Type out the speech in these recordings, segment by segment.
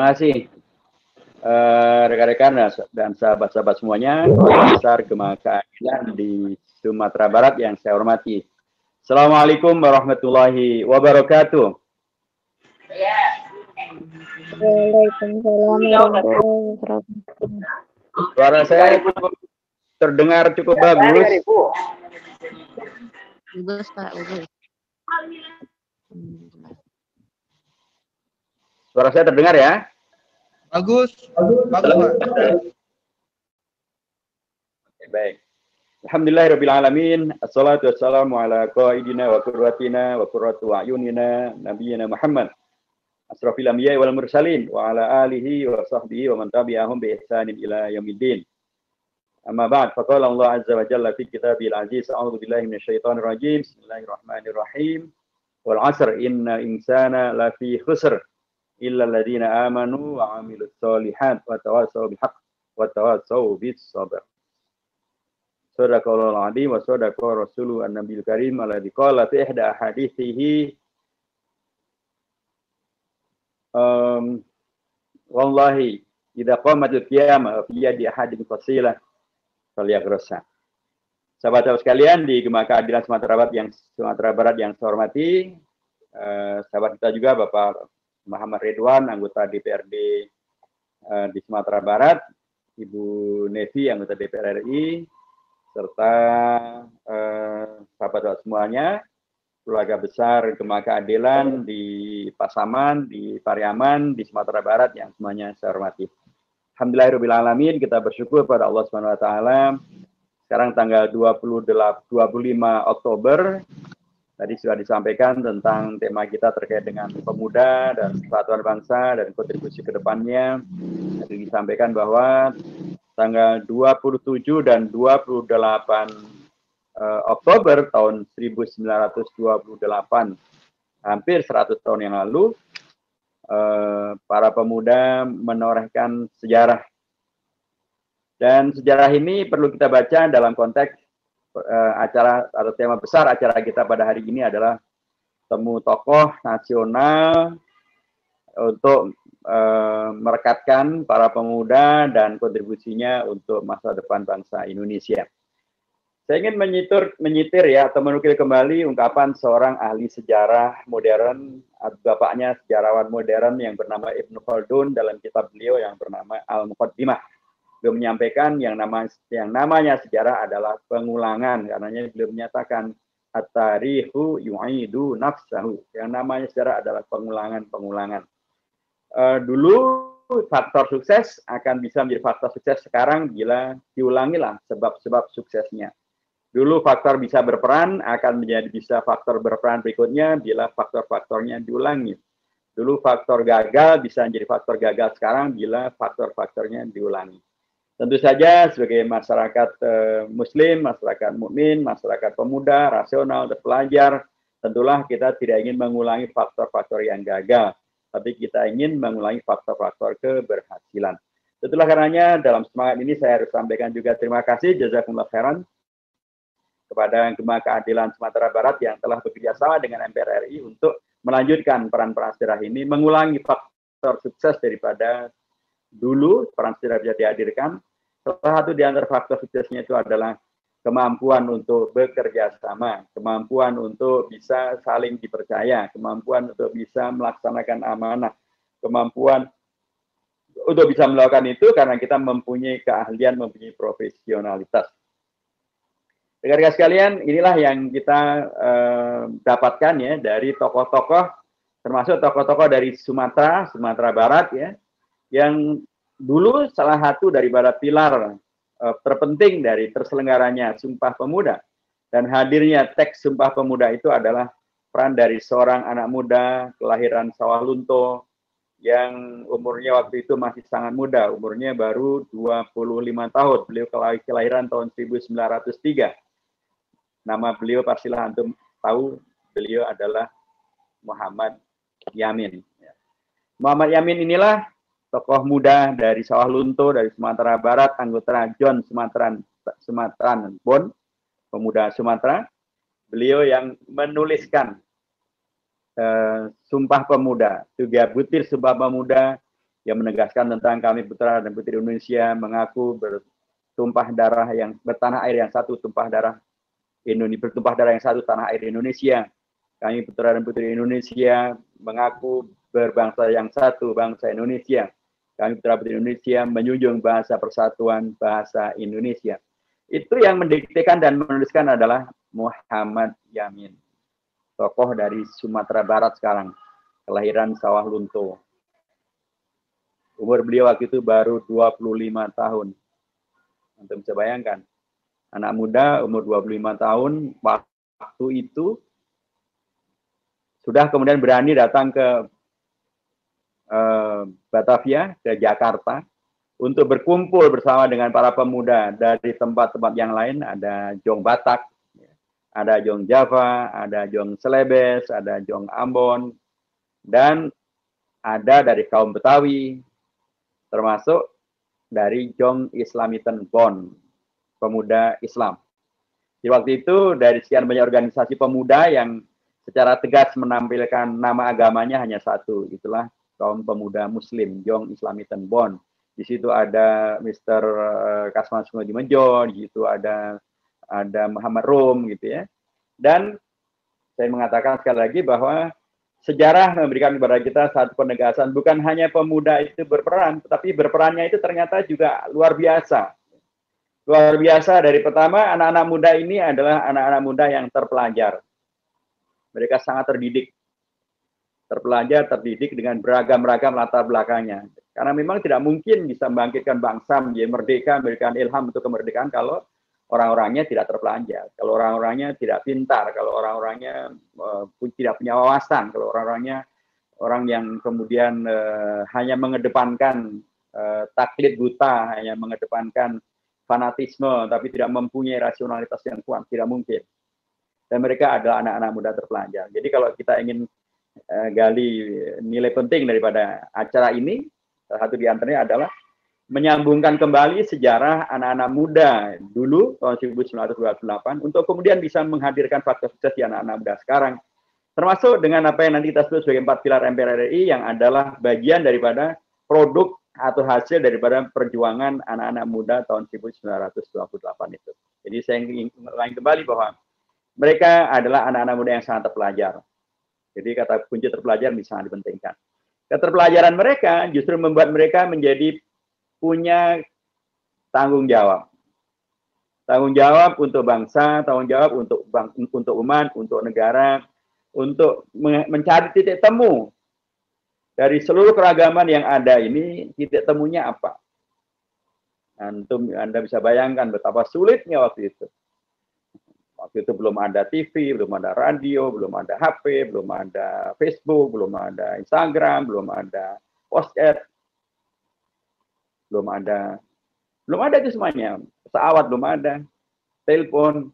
Terima kasih rekan-rekan dan sahabat-sahabat semuanya, keluarga besar Gema Keadilan di Sumatera Barat yang saya hormati. Assalamualaikum warahmatullahi wabarakatuh. Waalaikumsalam warahmatullahi wabarakatuh. Suara saya terdengar cukup bagus. Bagus, Pak. Bagus. Suara saya terdengar ya? Bagus, bagus Pak. Baik. Alhamdulillahirabbil alamin. Assalatu wassalamu ala qaidina wa qurratina wa qurratu a'yunina nabiyyina Muhammad. Asrafil anbiya'i wal mursalin wa ala alihi wa sahbihi wa man tabi'ahum bi ihsanin ila yaumiddin. Amma ba'd, faqala Allah azza wa jalla fi kitabil aziz, a'udzu billahi minasyaitonir rajim. Bismillahirrahmanirrahim. Wal 'asr innal insana lafi khusr illa alladziina aamanu wa 'amilus shalihat wa tawassaw bil haqq wa tawassaw bis sabr. Shadaqallahul 'azim wa shadaqa rasuluhu an-nabiyul karim alladzi qala fi ihda ahadithihi wallahi idza qamatil qiyamah fi yadi ahadin fasilah falyaghrasan. Sahabat-sahabat sekalian di Gema Keadilan Sumatera Barat yang saya hormati, sahabat kita juga Bapak Muhammad Ridwan, anggota DPRD di Sumatera Barat, Ibu Nevi, anggota DPR RI, serta sahabat-sahabat semuanya, keluarga besar Gema Keadilan di Pasaman, di Pariaman, di Sumatera Barat yang semuanya saya hormati. Alhamdulillahirabbil alamin, kita bersyukur pada Allah Subhanahu wa taala. Sekarang tanggal 25 Oktober. Tadi sudah disampaikan tentang tema kita terkait dengan pemuda dan persatuan bangsa dan kontribusi ke depannya. Tadi disampaikan bahwa tanggal 27 dan 28 Oktober tahun 1928, hampir 100 tahun yang lalu, para pemuda menorehkan sejarah. Dan sejarah ini perlu kita baca dalam konteks acara atau tema besar acara kita pada hari ini adalah temu tokoh nasional untuk merekatkan para pemuda dan kontribusinya untuk masa depan bangsa Indonesia. Saya ingin menyitir ya atau menukil kembali ungkapan seorang ahli sejarah modern, bapaknya sejarawan modern yang bernama Ibnu Khaldun dalam kitab beliau yang bernama Al-Muqaddimah. Beliau menyampaikan yang namanya sejarah adalah pengulangan, karenanya beliau menyatakan at-tarihu yu'idu nafsahu. Yang namanya sejarah adalah pengulangan. Dulu faktor sukses akan bisa menjadi faktor sukses sekarang bila diulangilah sebab-sebab suksesnya. Dulu faktor bisa berperan akan menjadi bisa faktor berperan berikutnya bila faktor-faktornya diulangi. Dulu faktor gagal bisa menjadi faktor gagal sekarang bila faktor-faktornya diulangi. Tentu saja sebagai masyarakat muslim, masyarakat mukmin, masyarakat pemuda, rasional, terpelajar, tentulah kita tidak ingin mengulangi faktor-faktor yang gagal, tapi kita ingin mengulangi faktor-faktor keberhasilan. Itulah karenanya dalam semangat ini saya harus sampaikan juga terima kasih jazakumullah khairan kepada Gema Keadilan Sumatera Barat yang telah bekerjasama dengan MPR RI untuk melanjutkan peran-peran sejarah ini, mengulangi faktor sukses daripada dulu peran sejarah bisa dihadirkan. Salah satu di antara faktor suksesnya itu adalah kemampuan untuk bekerja sama, kemampuan untuk bisa saling dipercaya, kemampuan untuk bisa melaksanakan amanah, kemampuan untuk bisa melakukan itu karena kita mempunyai keahlian, mempunyai profesionalitas. Rekan-rekan sekalian, inilah yang kita dapatkan ya dari tokoh-tokoh, termasuk tokoh-tokoh dari Sumatera Barat ya, yang dulu salah satu daripada pilar terpenting dari terselenggaranya Sumpah Pemuda dan hadirnya teks Sumpah Pemuda itu adalah peran dari seorang anak muda kelahiran Sawalunto yang umurnya waktu itu masih sangat muda, umurnya baru 25 tahun. Beliau kelahiran tahun 1903. Nama beliau pastilah antum tahu, beliau adalah Muhammad Yamin. Muhammad Yamin inilah tokoh muda dari Sawah Lunto, dari Sumatera Barat, anggota John Sumatran Bon, pemuda Sumatera. Beliau yang menuliskan Sumpah Pemuda, 3 butir Sumpah Pemuda yang menegaskan tentang kami putra dan putri Indonesia mengaku bertumpah darah yang bertanah air yang satu, tumpah darah Indonesia, bertumpah darah yang satu, tanah air Indonesia. Kami putra dan putri Indonesia mengaku berbangsa yang satu, bangsa Indonesia. Kami putra putri Indonesia menjunjung bahasa persatuan, bahasa Indonesia. Itu yang mendiktekan dan menuliskan adalah Muhammad Yamin, tokoh dari Sumatera Barat sekarang, kelahiran Sawah Lunto. Umur beliau waktu itu baru 25 tahun. Anda bisa bayangkan, anak muda umur 25 tahun, waktu itu sudah kemudian berani datang ke Batavia, ke Jakarta, untuk berkumpul bersama dengan para pemuda dari tempat-tempat yang lain. Ada Jong Batak, ada Jong Java, ada Jong Celebes, ada Jong Ambon, dan ada dari kaum Betawi, termasuk dari Jong Islamiten Bon, pemuda Islam. Di waktu itu dari sekian banyak organisasi pemuda yang secara tegas menampilkan nama agamanya hanya satu, itulah kaum pemuda Muslim, Jong Islamiten Bon. Di situ ada Mr. Kasman Sungoji Menjo, di situ ada Muhammad Rum gitu ya. Dan saya mengatakan sekali lagi bahwa sejarah memberikan kepada kita satu penegasan, bukan hanya pemuda itu berperan, tetapi berperannya itu ternyata juga luar biasa. Luar biasa. Dari pertama, anak-anak muda ini adalah anak-anak muda yang terpelajar. Mereka sangat terdidik. Terpelajar, terdidik dengan beragam-ragam latar belakangnya. Karena memang tidak mungkin bisa membangkitkan bangsa menjadi merdeka, memberikan ilham untuk kemerdekaan kalau orang-orangnya tidak terpelajar, kalau orang-orangnya tidak pintar, kalau orang-orangnya tidak punya wawasan, kalau orang-orangnya orang yang kemudian hanya mengedepankan taklid buta, hanya mengedepankan fanatisme, tapi tidak mempunyai rasionalitas yang kuat, tidak mungkin. Dan mereka adalah anak-anak muda terpelajar. Jadi kalau kita ingin gali nilai penting daripada acara ini, salah satu di antaranya adalah menyambungkan kembali sejarah anak-anak muda dulu tahun 1928 untuk kemudian bisa menghadirkan faktor sukses di anak-anak muda sekarang, termasuk dengan apa yang nanti kita sebut sebagai 4 pilar MPRRI yang adalah bagian daripada produk atau hasil daripada perjuangan anak-anak muda tahun 1928 itu. Jadi saya ingin ulangi kembali bahwa mereka adalah anak-anak muda yang sangat terpelajar. Jadi kata kunci terpelajar bisa sangat dipentingkan. Keterpelajaran mereka justru membuat mereka menjadi punya tanggung jawab. Tanggung jawab untuk bangsa, tanggung jawab untuk umat, untuk negara, untuk mencari titik temu dari seluruh keragaman yang ada ini. Titik temunya apa? Anda bisa bayangkan betapa sulitnya waktu itu. Waktu itu belum ada TV, belum ada radio, belum ada HP, belum ada Facebook, belum ada Instagram, belum ada WhatsApp, belum ada itu semuanya. Pesawat belum ada, telepon.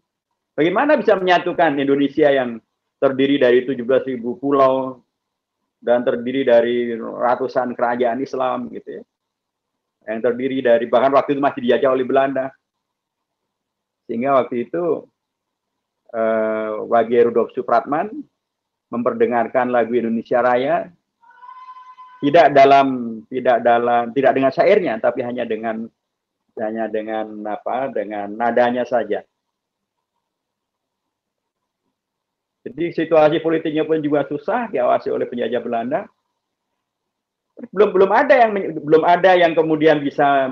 Bagaimana bisa menyatukan Indonesia yang terdiri dari 17.000 pulau dan terdiri dari ratusan kerajaan Islam gitu ya. Yang terdiri dari, bahkan waktu itu masih dijajah oleh Belanda. Sehingga waktu itu Wage Rudolf Supratman memperdengarkan lagu Indonesia Raya tidak dengan syairnya, tapi hanya dengan nadanya saja. Jadi situasi politiknya pun juga susah, diawasi oleh penjajah Belanda. Belum ada yang kemudian bisa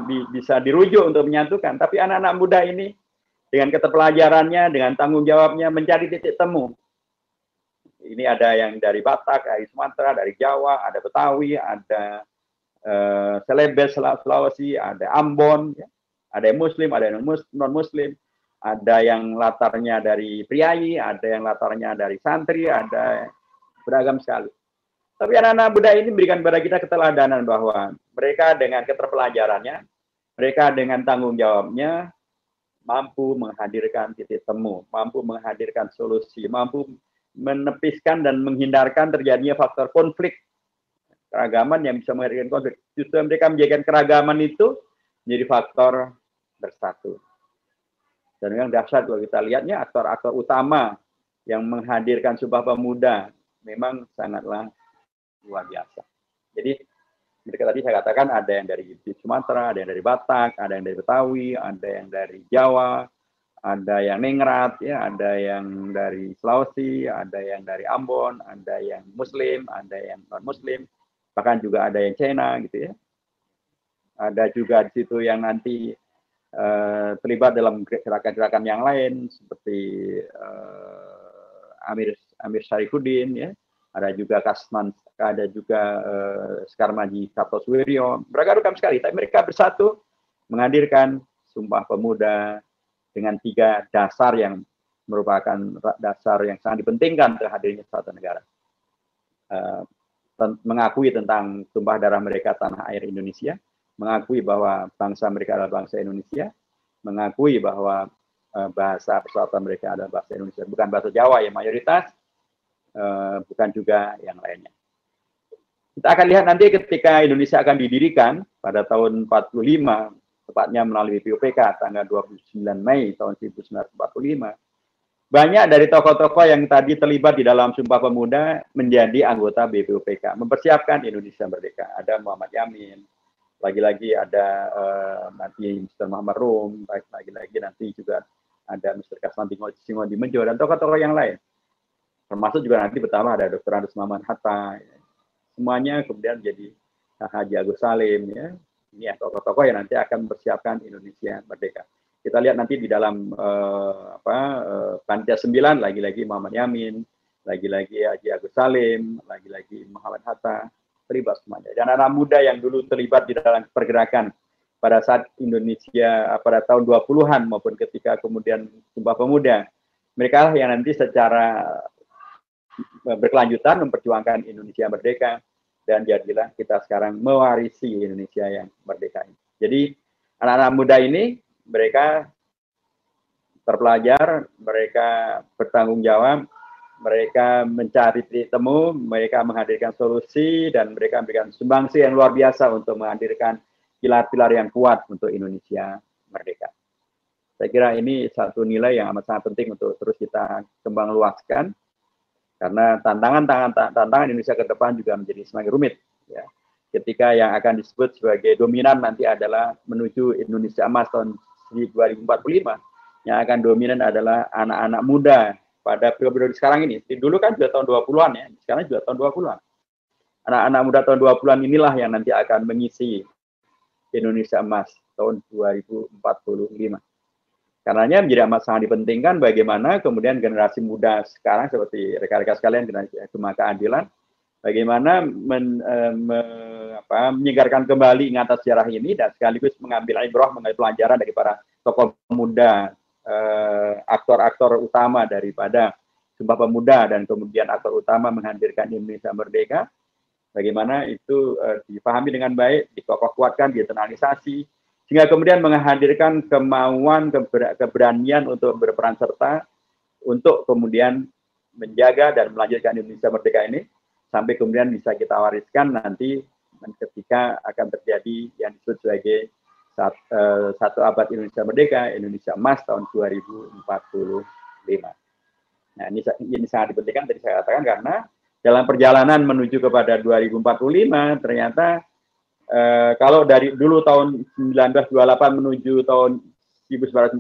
dirujuk untuk menyatukan, tapi anak-anak muda ini dengan keterpelajarannya, dengan tanggung jawabnya mencari titik temu. Ini ada yang dari Batak, dari Sumatera, dari Jawa, ada Betawi, ada Celebes, Sulawesi, ada Ambon, ya. Ada yang Muslim, ada yang non-Muslim, ada yang latarnya dari priayi, ada yang latarnya dari santri, ada beragam sekali. Tapi anak-anak muda ini memberikan kepada kita keteladanan bahwa mereka dengan keterpelajarannya, mereka dengan tanggung jawabnya, mampu menghadirkan titik temu, mampu menghadirkan solusi, mampu menepiskan dan menghindarkan terjadinya faktor konflik keragaman yang bisa menghadirkan konflik. Justru mereka menjadikan keragaman itu menjadi faktor bersatu. Dan yang dahsyat kalau kita lihatnya aktor-aktor utama yang menghadirkan Sumpah Pemuda memang sangatlah luar biasa. Jadi Mereka tadi saya katakan ada yang dari Sumatera, ada yang dari Batak, ada yang dari Betawi, ada yang dari Jawa, ada yang Ningrat, ya, ada yang dari Sulawesi, ada yang dari Ambon, ada yang Muslim, ada yang non Muslim, bahkan juga ada yang Cina, gitu ya. Ada juga di situ yang nanti terlibat dalam gerakan-gerakan yang lain seperti Amir Syarifuddin, ya. Ada juga Kasman, ada juga Skarmaji Kartosuwiryo. Mereka rekam sekali, tapi mereka bersatu menghadirkan Sumpah Pemuda dengan 3 dasar yang merupakan dasar yang sangat dipentingkan terhadirnya suatu negara. Mengakui tentang tumpah darah mereka tanah air Indonesia, mengakui bahwa bangsa mereka adalah bangsa Indonesia, mengakui bahwa bahasa persatuan mereka adalah bahasa Indonesia, bukan bahasa Jawa yang mayoritas, bukan juga yang lainnya. Kita akan lihat nanti ketika Indonesia akan didirikan pada tahun 45, tepatnya melalui PUPK tanggal 29 Mei tahun 1945, banyak dari tokoh-tokoh yang tadi terlibat di dalam Sumpah Pemuda menjadi anggota BPUPK, mempersiapkan Indonesia merdeka. Ada Muhammad Yamin, lagi-lagi ada nanti Mr. Muhammad Rum, lagi-lagi nanti juga ada Mr. Kasman Singondimenjo, dan tokoh-tokoh yang lain. Termasuk juga nanti pertama ada Dr. Andes Muhammad Hatta. Ya. Semuanya kemudian jadi Haji Agus Salim. Ya. Ini ya tokoh-tokoh yang nanti akan mempersiapkan Indonesia merdeka. Kita lihat nanti di dalam Panitia 9, lagi-lagi Muhammad Yamin, lagi-lagi Haji Agus Salim, lagi-lagi Muhammad Hatta, terlibat semuanya. Dan anak muda yang dulu terlibat di dalam pergerakan pada saat Indonesia pada tahun 20-an maupun ketika kemudian Sumpah Pemuda, mereka yang nanti secara berkelanjutan memperjuangkan Indonesia merdeka, dan jadilah kita sekarang mewarisi Indonesia yang merdeka ini. Jadi anak-anak muda ini mereka terpelajar, mereka bertanggung jawab, mereka mencari titik temu, mereka menghadirkan solusi, dan mereka memberikan sumbangsi yang luar biasa untuk menghadirkan pilar-pilar yang kuat untuk Indonesia merdeka. Saya kira ini satu nilai yang amat sangat penting untuk terus kita kembang luaskan, karena tantangan Indonesia ke depan juga menjadi semakin rumit. Ya. Ketika yang akan disebut sebagai dominan nanti adalah menuju Indonesia Emas tahun 2045, yang akan dominan adalah anak-anak muda pada periode sekarang ini. Dulu kan juga tahun 20-an ya, sekarang juga tahun 20-an. Anak-anak muda tahun 20-an inilah yang nanti akan mengisi Indonesia Emas tahun 2045. Karenanya menjadi amat sangat dipentingkan bagaimana kemudian generasi muda sekarang seperti rekan-rekan sekalian generasi Gemah Keadilan, bagaimana menyegarkan kembali ingatan sejarah ini dan sekaligus mengambil ibrah, mengambil pelajaran dari para tokoh muda, aktor-aktor utama daripada Sumpah Pemuda, dan kemudian aktor utama menghadirkan Indonesia merdeka. Bagaimana itu dipahami dengan baik, dikokoh kuatkan, diinternalisasi, sehingga kemudian menghadirkan kemauan, keberanian untuk berperan serta untuk kemudian menjaga dan melanjutkan Indonesia merdeka ini sampai kemudian bisa kita wariskan nanti ketika akan terjadi yang disebut sebagai satu abad Indonesia merdeka, Indonesia Emas tahun 2045. Nah, ini sangat dipentingkan tadi saya katakan, karena dalam perjalanan menuju kepada 2045 ternyata kalau dari dulu tahun 1928 menuju tahun 1945,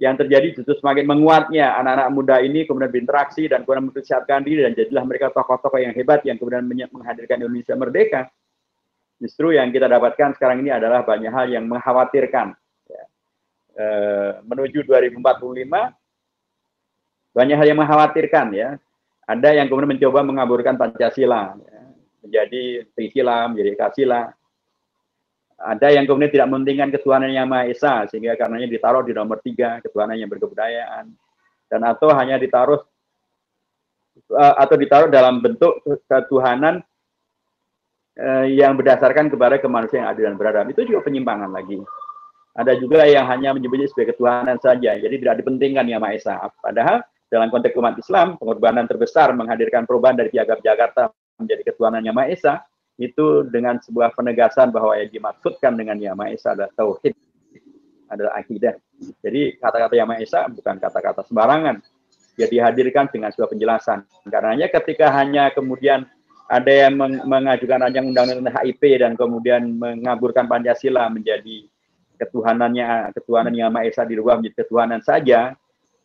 yang terjadi justru semakin menguatnya anak-anak muda ini kemudian berinteraksi dan kemudian mempersiapkan diri, dan jadilah mereka tokoh-tokoh yang hebat yang kemudian menghadirkan Indonesia merdeka. Justru yang kita dapatkan sekarang ini adalah banyak hal yang mengkhawatirkan. Ya. Menuju 2045, banyak hal yang mengkhawatirkan. Ya. Ada yang kemudian mencoba mengaburkan Pancasila. Ya. Menjadi Trisila, menjadi Ekasila. Ada yang kemudian tidak mementingkan ketuhanan yang Maha Esa, sehingga karenanya ditaruh di nomor 3, ketuhanan yang berkebudayaan. Dan atau hanya ditaruh dalam bentuk ketuhanan yang berdasarkan kepada kemanusiaan yang adil dan beradab. Itu juga penyimpangan lagi. Ada juga yang hanya menyebutnya sebagai ketuhanan saja, jadi tidak dipentingkan yang Maha Esa. Padahal dalam konteks umat Islam, pengorbanan terbesar menghadirkan perubahan dari Piagam Jakarta menjadi ketuhanan yang Maha Esa, itu dengan sebuah penegasan bahwa yang dimaksudkan dengan Yang Maha Esa adalah tauhid, adalah akidah. Jadi kata-kata Yang Maha Esa bukan kata-kata sembarangan. Dia dihadirkan dengan sebuah penjelasan. Karenanya ketika hanya kemudian ada yang mengajukan rancangan undang-undang tentang HIP dan kemudian mengaburkan Pancasila menjadi ketuhanan yang Maha Esa dirubah menjadi ketuhanan saja,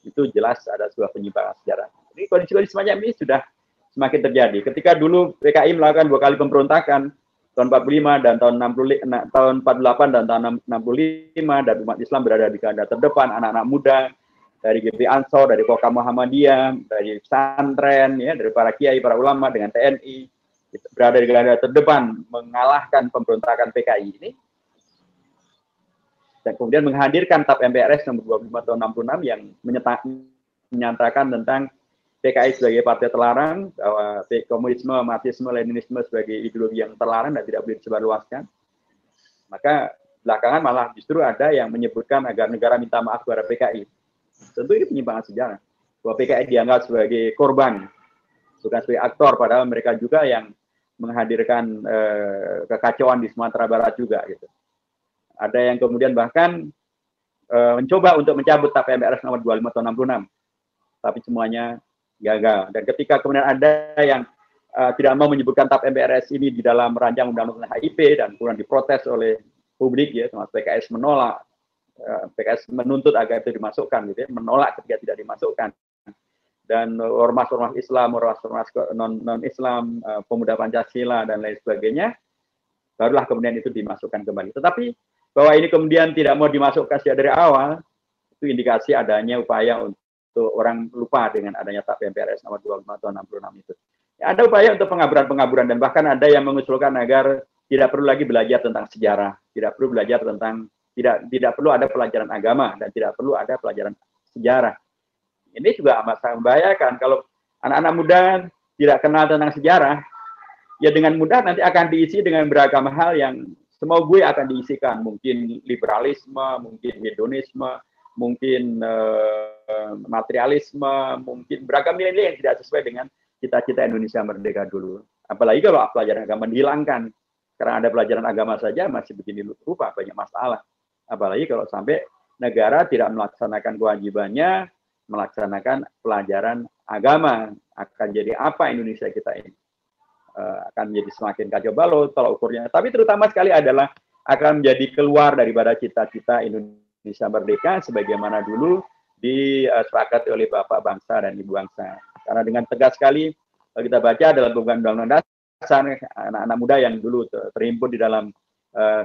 itu jelas ada sebuah penyimpangan sejarah. Jadi kondisi-kondisi semacam ini sudah semakin terjadi. Ketika dulu PKI melakukan 2 kali pemberontakan, tahun 45 dan tahun 48 dan tahun 65, dan umat Islam berada di garda terdepan, anak-anak muda dari GP Ansor, dari Kokam Muhammadiyah, dari pesantren, ya, dari para kiai, para ulama dengan TNI, berada di garda terdepan mengalahkan pemberontakan PKI ini, dan kemudian menghadirkan TAP MPRS nomor 25 tahun 66 yang menyatakan tentang PKI sebagai partai terlarang, bahwa komunisme, marxisme, leninisme sebagai ideologi yang terlarang dan tidak boleh disebarluaskan. Maka belakangan malah justru ada yang menyebutkan agar negara minta maaf kepada PKI. Tentu ini penyimpangan sejarah, bahwa PKI dianggap sebagai korban, bukan sebagai aktor, padahal mereka juga yang menghadirkan kekacauan di Sumatera Barat juga, gitu. Ada yang kemudian bahkan mencoba untuk mencabut TAP MPRS nomor 25 tahun 66, tapi semuanya gagal. Dan ketika kemudian ada yang tidak mau menyebutkan TAP MPRS ini di dalam rancangan undang-undang HIP dan kemudian diprotes oleh publik, ya, termasuk PKS menolak, PKS menuntut agar itu dimasukkan, gitu ya, menolak ketika tidak dimasukkan. Dan ormas-ormas Islam, ormas-ormas non-Islam, pemuda Pancasila dan lain sebagainya, barulah kemudian itu dimasukkan kembali. Tetapi bahwa ini kemudian tidak mau dimasukkan sejak dari awal, itu indikasi adanya upaya untuk orang lupa dengan adanya TAP MPRS nomor 25 tahun 66 itu. Ya, ada upaya untuk pengaburan-pengaburan, dan bahkan ada yang mengusulkan agar tidak perlu lagi belajar tentang sejarah, tidak perlu belajar tentang tidak perlu ada pelajaran agama dan tidak perlu ada pelajaran sejarah. Ini juga amat sangat membahayakan kalau anak-anak muda tidak kenal tentang sejarah, ya dengan mudah nanti akan diisi dengan beragam hal yang semua gue akan diisikan, mungkin liberalisme, mungkin hedonisme, mungkin materialisme, mungkin beragam nilai-nilai yang tidak sesuai dengan cita-cita Indonesia merdeka dulu. Apalagi kalau pelajaran agama dihilangkan, karena ada pelajaran agama saja masih begini rupa, banyak masalah. Apalagi kalau sampai negara tidak melaksanakan kewajibannya, melaksanakan pelajaran agama, akan jadi apa Indonesia kita ini? Akan menjadi semakin kacau balau kalau ukurnya. Tapi terutama sekali adalah akan menjadi keluar daripada cita-cita Indonesia merdeka sebagaimana dulu disepakati oleh Bapak bangsa dan Ibu bangsa. Karena dengan tegas sekali kalau kita baca dalam Undang-Undang Dasar, anak-anak muda yang dulu terhimpun di dalam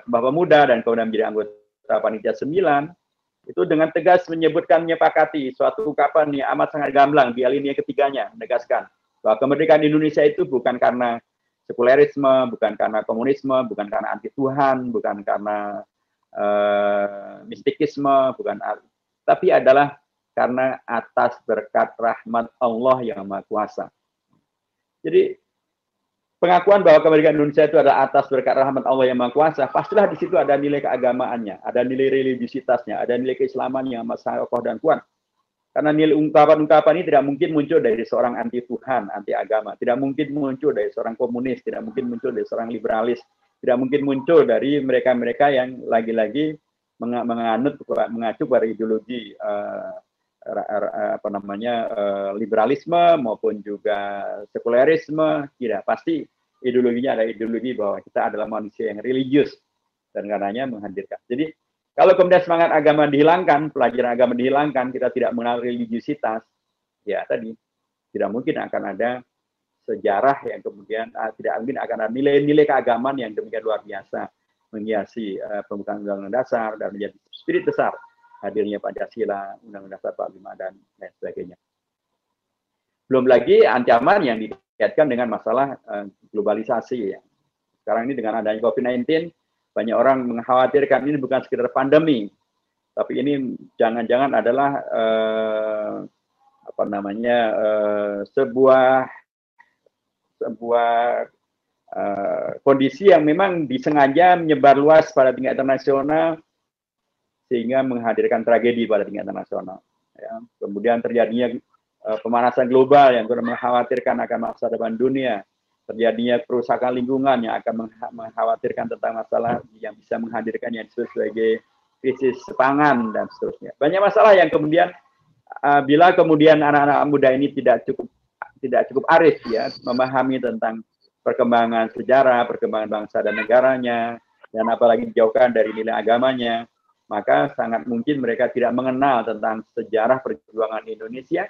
Sumpah Pemuda dan kemudian menjadi anggota Panitia 9, itu dengan tegas menyepakati suatu ungkapan yang amat sangat gamblang di alinea ketiganya, menegaskan bahwa kemerdekaan Indonesia itu bukan karena sekulerisme, bukan karena komunisme, bukan karena anti Tuhan, bukan karena mistikisme, tapi adalah karena atas berkat rahmat Allah yang Maha Kuasa. Jadi pengakuan bahwa kemerdekaan Indonesia itu adalah atas berkat rahmat Allah yang Maha Kuasa, pastilah di situ ada nilai keagamaannya, ada nilai religiositasnya, ada nilai keislamannya yang sangat kokoh dan kuat. Karena nilai ungkapan-ungkapan ini tidak mungkin muncul dari seorang anti Tuhan, anti agama, tidak mungkin muncul dari seorang komunis, tidak mungkin muncul dari seorang liberalis, tidak mungkin muncul dari mereka-mereka yang lagi-lagi mengacu pada ideologi liberalisme maupun juga sekulerisme. Tidak, pasti ideologinya adalah ideologi bahwa kita adalah manusia yang religius dan karenanya menghadirkan. Jadi kalau kemudian semangat agama dihilangkan, pelajaran agama dihilangkan, kita tidak mengenal religiusitas, ya tadi tidak mungkin akan ada sejarah yang kemudian tidak mungkin akan ada nilai-nilai keagamaan yang demikian luar biasa menghiasi pembukaan Undang-Undang Dasar dan menjadi spirit besar hadirnya Pancasila, Undang-Undang Dasar 45 dan lain sebagainya. Belum lagi ancaman yang dikaitkan dengan masalah globalisasi. Sekarang ini dengan adanya COVID-19, banyak orang mengkhawatirkan ini bukan sekedar pandemi, tapi ini jangan-jangan adalah sebuah kondisi yang memang disengaja menyebar luas pada tingkat internasional sehingga menghadirkan tragedi pada tingkat internasional. Ya. Kemudian terjadinya pemanasan global yang mengkhawatirkan akan masa depan dunia. Terjadinya kerusakan lingkungan yang akan mengkhawatirkan tentang masalah yang bisa menghadirkan yang disebut sebagai krisis pangan dan seterusnya. Banyak masalah yang kemudian bila kemudian anak-anak muda ini tidak cukup arif ya memahami tentang perkembangan sejarah, perkembangan bangsa dan negaranya, dan apalagi dijauhkan dari nilai agamanya, maka sangat mungkin mereka tidak mengenal tentang sejarah perjuangan Indonesia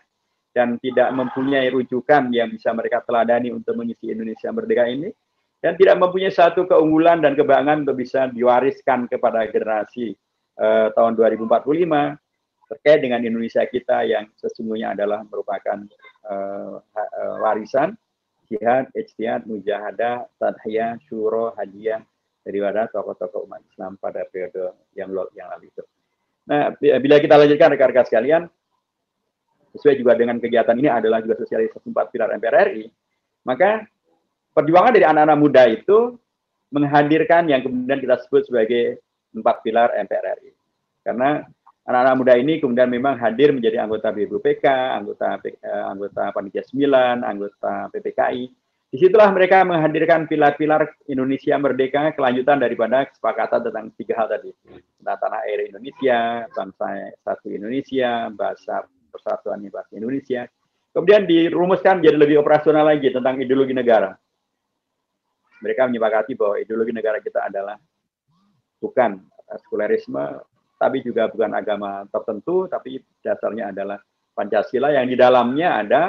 dan tidak mempunyai rujukan yang bisa mereka teladani untuk mengisi Indonesia merdeka ini, dan tidak mempunyai satu keunggulan dan kebanggaan untuk bisa diwariskan kepada generasi tahun 2045 terkait dengan Indonesia kita yang sesungguhnya adalah merupakan warisan jihad, ijtihad, mujahadah, tadhiyah, syuro, hadiah daripada tokoh-tokoh umat Islam pada periode yang lalu itu. Nah, bila kita lanjutkan rekan-rekan sekalian, sesuai juga dengan kegiatan ini adalah juga sosialisasi 4 pilar MPR RI, maka perjuangan dari anak-anak muda itu menghadirkan yang kemudian kita sebut sebagai 4 pilar MPR RI. Karena anak-anak muda ini kemudian memang hadir menjadi anggota BPUPK, anggota Panitia 9, anggota PPKI. Disitulah mereka menghadirkan pilar-pilar Indonesia merdeka, kelanjutan daripada kesepakatan tentang 3 hal tadi. Tentang tanah air Indonesia, bangsa satu Indonesia, bahasa persatuan bahasa Indonesia. Kemudian dirumuskan menjadi lebih operasional lagi tentang ideologi negara. Mereka menyepakati bahwa ideologi negara kita adalah bukan sekularisme, tapi juga bukan agama tertentu, tapi dasarnya adalah Pancasila yang di dalamnya ada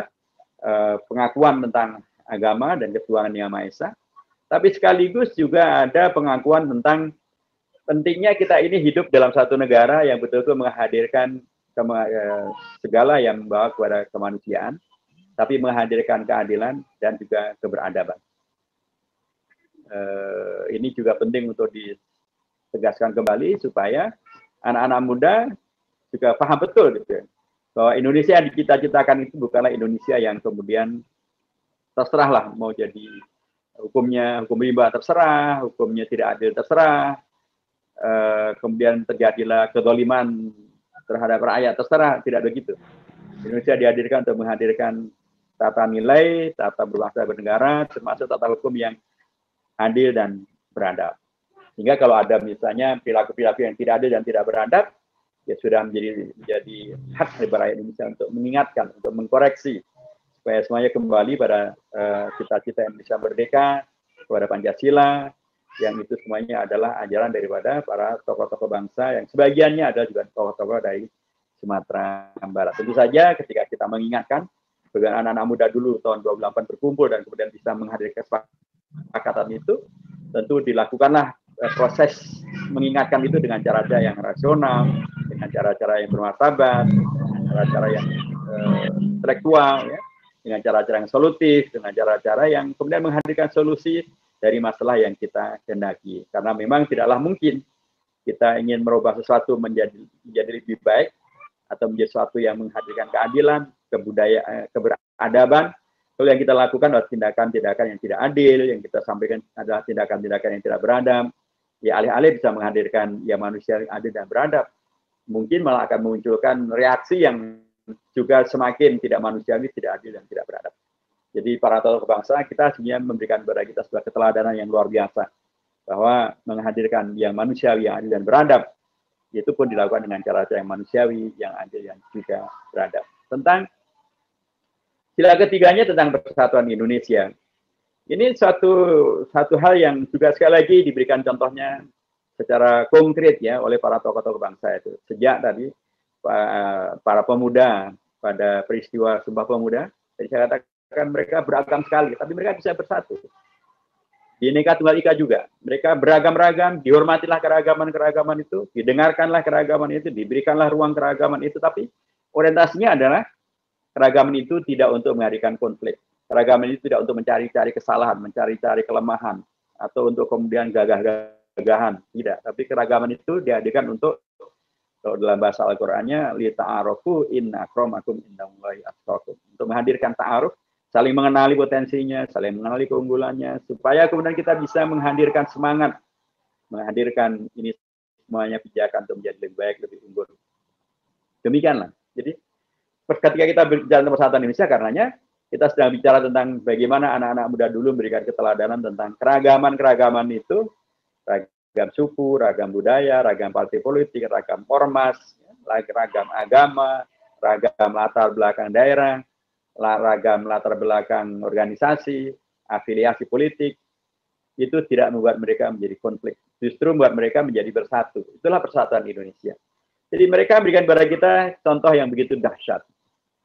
pengakuan tentang agama dan ketuhanan Yang Maha Esa, tapi sekaligus juga ada pengakuan tentang pentingnya kita ini hidup dalam satu negara yang betul-betul menghadirkan segala yang membawa kepada kemanusiaan, tapi menghadirkan keadilan dan juga keberadaban. Ini juga penting untuk ditegaskan kembali supaya anak-anak muda juga paham betul gitu, bahwa Indonesia yang dicita-citakan itu bukanlah Indonesia yang kemudian terserahlah mau jadi hukum rimba terserah, hukumnya tidak adil terserah, kemudian terjadilah kezaliman terhadap rakyat terserah, tidak begitu. Indonesia dihadirkan untuk menghadirkan tata nilai, tata berbangsa bernegara, termasuk tata hukum yang adil dan beradab. Sehingga kalau ada misalnya perilaku-perilaku yang tidak adil dan tidak beradab, ya sudah menjadi hak dari rakyat Indonesia untuk mengingatkan, untuk mengkoreksi, supaya semuanya kembali pada cita-cita Indonesia merdeka, kepada Pancasila, yang itu semuanya adalah ajaran daripada para tokoh-tokoh bangsa yang sebagiannya adalah juga tokoh-tokoh dari Sumatera Barat. Tentu saja ketika kita mengingatkan bagaimana anak-anak muda dulu tahun 28 berkumpul dan kemudian bisa menghadirkan kesepakatan itu, tentu dilakukanlah proses mengingatkan itu dengan cara-cara yang rasional, dengan cara-cara yang bermartabat, dengan cara-cara yang intelektual, ya, dengan cara-cara yang solutif, dengan cara-cara yang kemudian menghadirkan solusi dari masalah yang kita hendaki. Karena memang tidaklah mungkin kita ingin merubah sesuatu menjadi lebih baik atau menjadi sesuatu yang menghadirkan keadilan, kebudayaan, keberadaban. Kalau yang kita lakukan adalah tindakan-tindakan yang tidak adil, yang kita sampaikan adalah tindakan-tindakan yang tidak beradab. Ya alih-alih bisa menghadirkan ya manusia yang adil dan beradab, mungkin malah akan memunculkan reaksi yang juga semakin tidak manusiawi, tidak adil dan tidak beradab. Jadi para tokoh bangsa kita sebenarnya memberikan kepada kita sebuah keteladanan yang luar biasa, bahwa menghadirkan yang manusiawi, yang adil dan beradab, itu pun dilakukan dengan cara-cara yang manusiawi, yang adil, yang juga beradab. Tentang sila ketiganya tentang persatuan Indonesia. Ini satu hal yang juga sekali lagi diberikan contohnya secara konkret ya oleh para tokoh-tokoh bangsa itu. Sejak tadi para pemuda pada peristiwa Sumpah Pemuda, tadi saya katakan mereka beragam sekali, tapi mereka bisa bersatu. Bhinneka Tunggal Ika juga. Mereka beragam-ragam, dihormatilah keragaman-keragaman itu, didengarkanlah keragaman itu, diberikanlah ruang keragaman itu, tapi orientasinya adalah keragaman itu tidak untuk menghadirkan konflik. Keragaman itu tidak untuk mencari-cari kesalahan, mencari-cari kelemahan, atau untuk kemudian gagah-gagahan. Tidak. Tapi keragaman itu dihadirkan untuk, kalau dalam bahasa Al-Qur'annya, li ta'arufu inna akramakum indallahi atqakum. Untuk menghadirkan ta'aruf, saling mengenali potensinya, saling mengenali keunggulannya, supaya kemudian kita bisa menghadirkan semangat, menghadirkan ini semuanya pijakan untuk menjadi lebih baik, lebih unggul. Demikianlah. Jadi ketika kita berbicara tentang persatuan Indonesia, karenanya kita sedang bicara tentang bagaimana anak-anak muda dulu memberikan keteladanan tentang keragaman-keragaman itu, ragam suku, ragam budaya, ragam partai politik, ragam ormas, ragam agama, ragam latar belakang daerah, ragam latar belakang organisasi, afiliasi politik, itu tidak membuat mereka menjadi konflik. Justru membuat mereka menjadi bersatu. Itulah persatuan Indonesia. Jadi mereka berikan kepada kita contoh yang begitu dahsyat.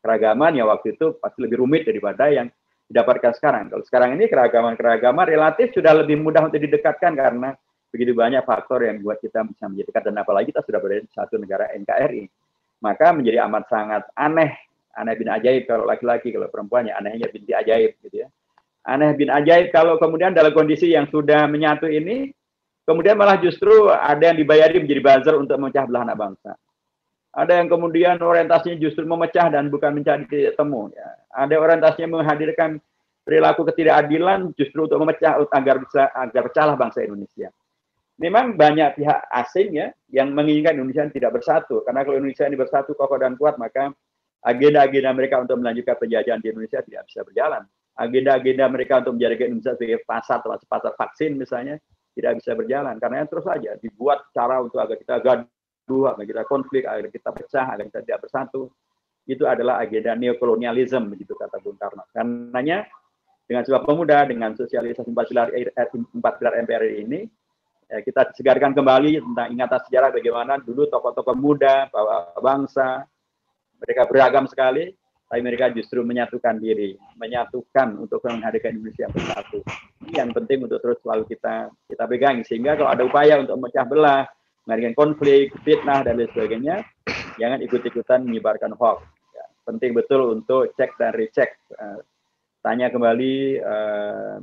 Keragaman yang waktu itu pasti lebih rumit daripada yang didapatkan sekarang. Kalau sekarang ini keragaman relatif sudah lebih mudah untuk didekatkan karena begitu banyak faktor yang buat kita bisa menjadi dekat, dan apalagi kita sudah berada di satu negara NKRI. Maka menjadi amat sangat aneh bin ajaib kalau laki-laki, kalau perempuan ya anehnya binti ajaib gitu ya. Aneh bin ajaib kalau kemudian dalam kondisi yang sudah menyatu ini, kemudian malah justru ada yang dibayari menjadi buzzer untuk memecah belah anak bangsa. Ada yang kemudian orientasinya justru memecah dan bukan mencari titik temu. Ya. Ada orientasinya menghadirkan perilaku ketidakadilan justru untuk memecah agar pecahlah bangsa Indonesia. Memang banyak pihak asing ya yang menginginkan Indonesia tidak bersatu. Karena kalau Indonesia ini bersatu, kokoh dan kuat, maka agenda-agenda mereka untuk melanjutkan penjajahan di Indonesia tidak bisa berjalan. Agenda-agenda mereka untuk menjadikan Indonesia sebagai pasar vaksin misalnya tidak bisa berjalan. Karena terus saja dibuat cara untuk agar kita gaduh, agar kita konflik, agar kita pecah, agar kita tidak bersatu. Itu adalah agenda neokolonialisme, begitu kata Bung Karno. Karenanya dengan Sumpah Pemuda, dengan sosialisasi 4 pilar MPRI ini, kita segarkan kembali tentang ingatan sejarah bagaimana dulu tokoh-tokoh muda, bawa bangsa, mereka beragam sekali, tapi mereka justru menyatukan diri, menyatukan untuk menghadirkan Indonesia yang bersatu. Ini yang penting untuk terus selalu kita pegang, sehingga kalau ada upaya untuk memecah belah, menghadirkan konflik, fitnah dan lain sebagainya, jangan ikut-ikutan menyebarkan hoax. Ya, penting betul untuk cek dan recheck. Tanya kembali,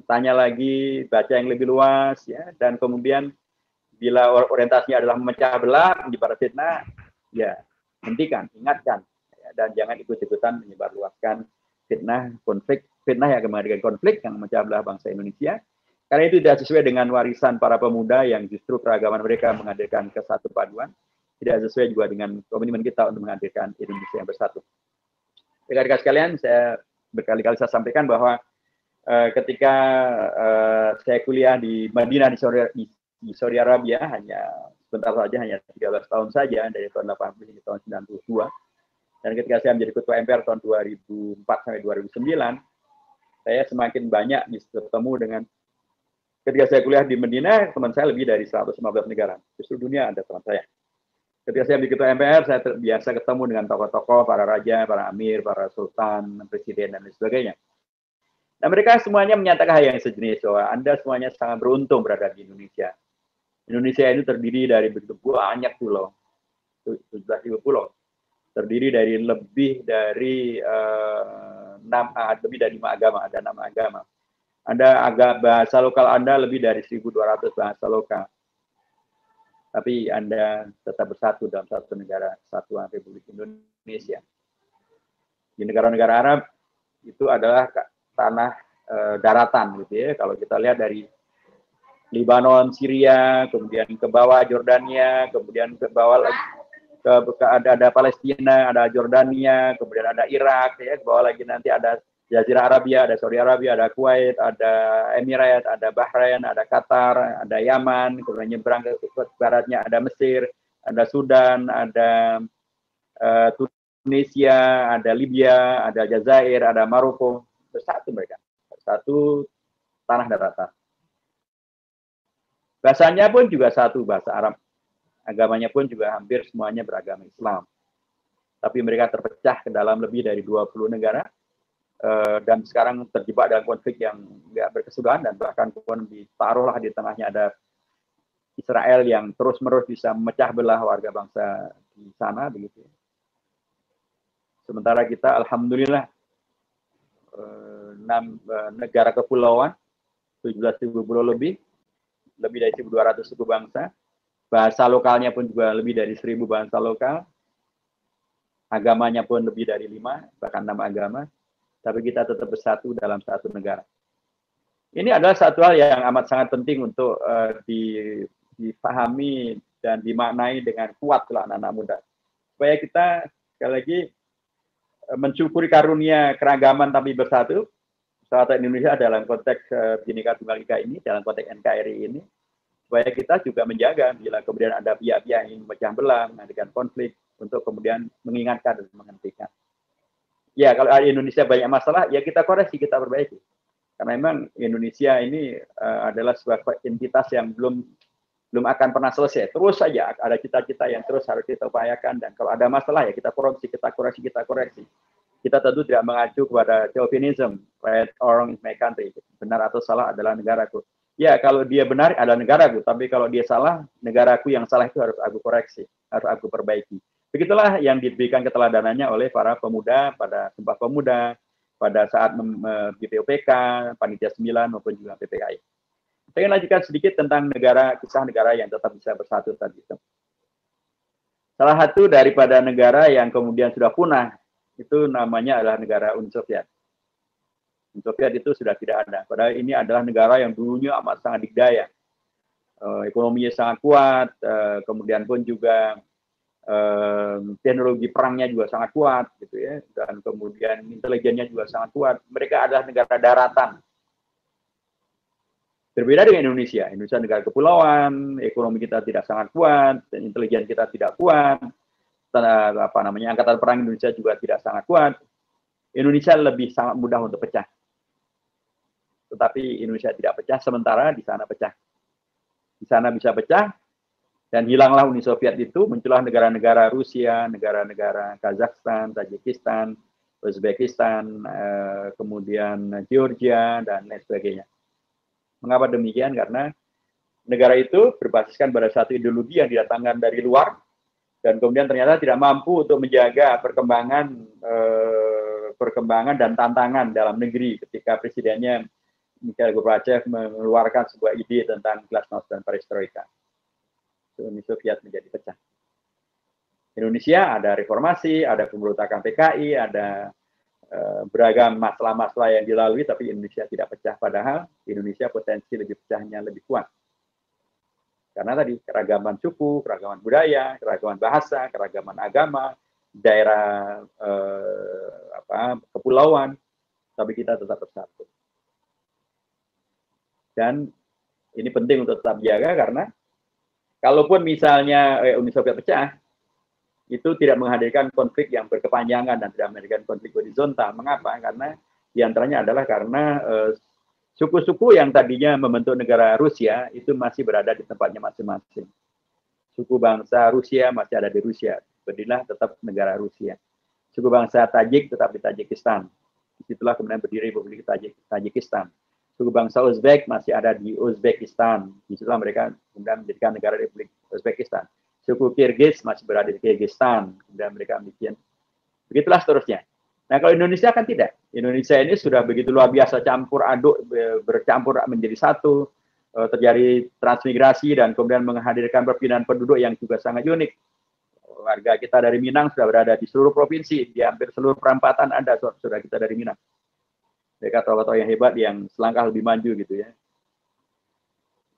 tanya lagi, baca yang lebih luas, ya, dan kemudian bila orientasinya adalah memecah belah, menyebar fitnah, ya hentikan, ingatkan. Dan jangan ikut-ikutan menyebarluaskan fitnah, konflik, fitnah yang menghadirkan konflik, yang memecah belah bangsa Indonesia. Karena itu tidak sesuai dengan warisan para pemuda yang justru keragaman mereka menghadirkan kesatu paduan. Tidak sesuai juga dengan komitmen kita untuk menghadirkan Indonesia yang bersatu. Rekan-rekan sekalian, saya berkali-kali saya sampaikan bahwa ketika saya kuliah di Madinah di Saudi Arabia, hanya sebentar saja, hanya 13 tahun saja, dari tahun 80 hingga tahun 92. Dan ketika saya menjadi ketua MPR tahun 2004 sampai 2009, saya semakin banyak bertemu dengan, ketika saya kuliah di Madinah, teman saya lebih dari 115 negara. Justru dunia ada teman saya. Ketika saya menjadi ketua MPR, saya terbiasa ketemu dengan tokoh-tokoh, para raja, para amir, para sultan, presiden, dan lain sebagainya. Dan mereka semuanya menyatakan hal yang sejenis, bahwa Anda semuanya sangat beruntung berada di Indonesia. Indonesia ini terdiri dari begitu banyak pulau, 17.000 pulau. Terdiri dari lebih dari 5 agama, ada 6 agama. Bahasa lokal Anda lebih dari 1.200 bahasa lokal. Tapi Anda tetap bersatu dalam satu negara kesatuan Republik Indonesia. Di negara-negara Arab itu adalah tanah daratan gitu ya. Kalau kita lihat dari Libanon, Syria, kemudian ke bawah Jordania, kemudian ke bawah lagi ada Palestina, ada Jordania, kemudian ada Irak, ya, ke bawah lagi nanti ada Jazirah Arabia, ada Saudi Arabia, ada Kuwait, ada Emirat, ada Bahrain, ada Qatar, ada Yaman, kemudian nyebrang ke baratnya ada Mesir, ada Sudan, ada Tunisia, ada Libya, ada Jazair, ada Maroko, bersatu mereka, satu tanah daratan. Bahasanya pun juga satu, bahasa Arab. Agamanya pun juga hampir semuanya beragama Islam. Tapi mereka terpecah ke dalam lebih dari 20 negara, dan sekarang terjebak dalam konflik yang nggak berkesudahan, dan bahkan pun ditaruhlah di tengahnya ada Israel yang terus-menerus bisa memecah belah warga bangsa di sana, begitu. Sementara kita, alhamdulillah, 6 negara kepulauan, 17.000 pulau lebih dari 1.200 suku bangsa. Bahasa lokalnya pun juga lebih dari 1.000 bahasa lokal. Agamanya pun lebih dari 5, bahkan 6 agama. Tapi kita tetap bersatu dalam satu negara. Ini adalah satu hal yang amat sangat penting untuk dipahami dan dimaknai dengan kuat oleh anak-anak muda. Supaya kita, sekali lagi, mensyukuri karunia keragaman tapi bersatu. Persatuan Indonesia dalam konteks Bhinneka Tunggal Ika ini, dalam konteks NKRI ini. Supaya kita juga menjaga bila kemudian ada pihak-pihak yang ingin memecah belah, menghadirkan konflik, untuk kemudian mengingatkan dan menghentikan. Ya, kalau Indonesia banyak masalah, ya kita koreksi, kita perbaiki. Karena memang Indonesia ini adalah sebuah entitas yang belum akan pernah selesai. Terus saja ada cita-cita yang terus harus kita upayakan, dan kalau ada masalah ya kita koreksi, kita koreksi. Kita tentu tidak mengacu kepada chauvinism, right or wrong is my country. Benar atau salah adalah negaraku. Ya, kalau dia benar adalah negaraku, tapi kalau dia salah, negaraku yang salah itu harus aku koreksi, harus aku perbaiki. Begitulah yang diberikan keteladanannya oleh para pemuda pada Sumpah Pemuda, pada saat BPUPK, Panitia 9 maupun juga PPKI. Saya ingin lanjutkan sedikit tentang kisah negara yang tetap bisa bersatu tadi itu. Salah satu daripada negara yang kemudian sudah punah, itu namanya adalah negara Uni Soviet. Uni Soviet itu sudah tidak ada. Padahal ini adalah negara yang dulunya amat sangat dikdaya. Ekonominya sangat kuat, kemudian pun juga teknologi perangnya juga sangat kuat, gitu ya, dan kemudian intelijennya juga sangat kuat. Mereka adalah negara daratan. Berbeda dengan Indonesia. Indonesia negara kepulauan, ekonomi kita tidak sangat kuat, dan intelijen kita tidak kuat. Angkatan perang Indonesia juga tidak sangat kuat. Indonesia lebih sangat mudah untuk pecah. Tetapi Indonesia tidak pecah, sementara di sana pecah. Di sana bisa pecah, dan hilanglah Uni Soviet itu, muncullah negara-negara Rusia, negara-negara Kazakhstan, Tajikistan, Uzbekistan, kemudian Georgia, dan lain sebagainya. Mengapa demikian? Karena negara itu berbasiskan pada satu ideologi yang didatangkan dari luar, dan kemudian ternyata tidak mampu untuk menjaga perkembangan dan tantangan dalam negeri ketika presidennya Mikhail Gorbachev mengeluarkan sebuah ide tentang glasnost dan perestroika. Uni Soviet menjadi pecah. Indonesia ada reformasi, ada pemberontakan PKI, ada beragam masalah-masalah yang dilalui, tapi Indonesia tidak pecah. Padahal Indonesia potensi lebih pecahnya lebih kuat. Karena tadi keragaman suku, keragaman budaya, keragaman bahasa, keragaman agama, daerah kepulauan, tapi kita tetap bersatu. Dan ini penting untuk tetap jaga, karena kalaupun misalnya Uni Soviet pecah, itu tidak menghadirkan konflik yang berkepanjangan dan tidak menghadirkan konflik horizontal. Mengapa? Karena diantaranya adalah karena suku-suku yang tadinya membentuk negara Rusia itu masih berada di tempatnya masing-masing. Suku bangsa Rusia masih ada di Rusia, berdirilah tetap negara Rusia. Suku bangsa Tajik tetap di Tajikistan. Disitulah kemudian berdiri Republik Tajikistan. Suku bangsa Uzbek masih ada di Uzbekistan. Disitulah mereka kemudian menjadikan negara Republik Uzbekistan. Suku Kirgiz masih berada di Kirgistan, kemudian mereka bikin. Begitulah seterusnya. Nah, kalau Indonesia kan tidak. Indonesia ini sudah begitu luar biasa campur aduk, bercampur menjadi satu, terjadi transmigrasi dan kemudian menghadirkan perpindahan penduduk yang juga sangat unik. Warga kita dari Minang sudah berada di seluruh provinsi, di hampir seluruh perempatan ada saudara kita dari Minang. Mereka tokoh-tokoh yang hebat yang selangkah lebih maju gitu ya.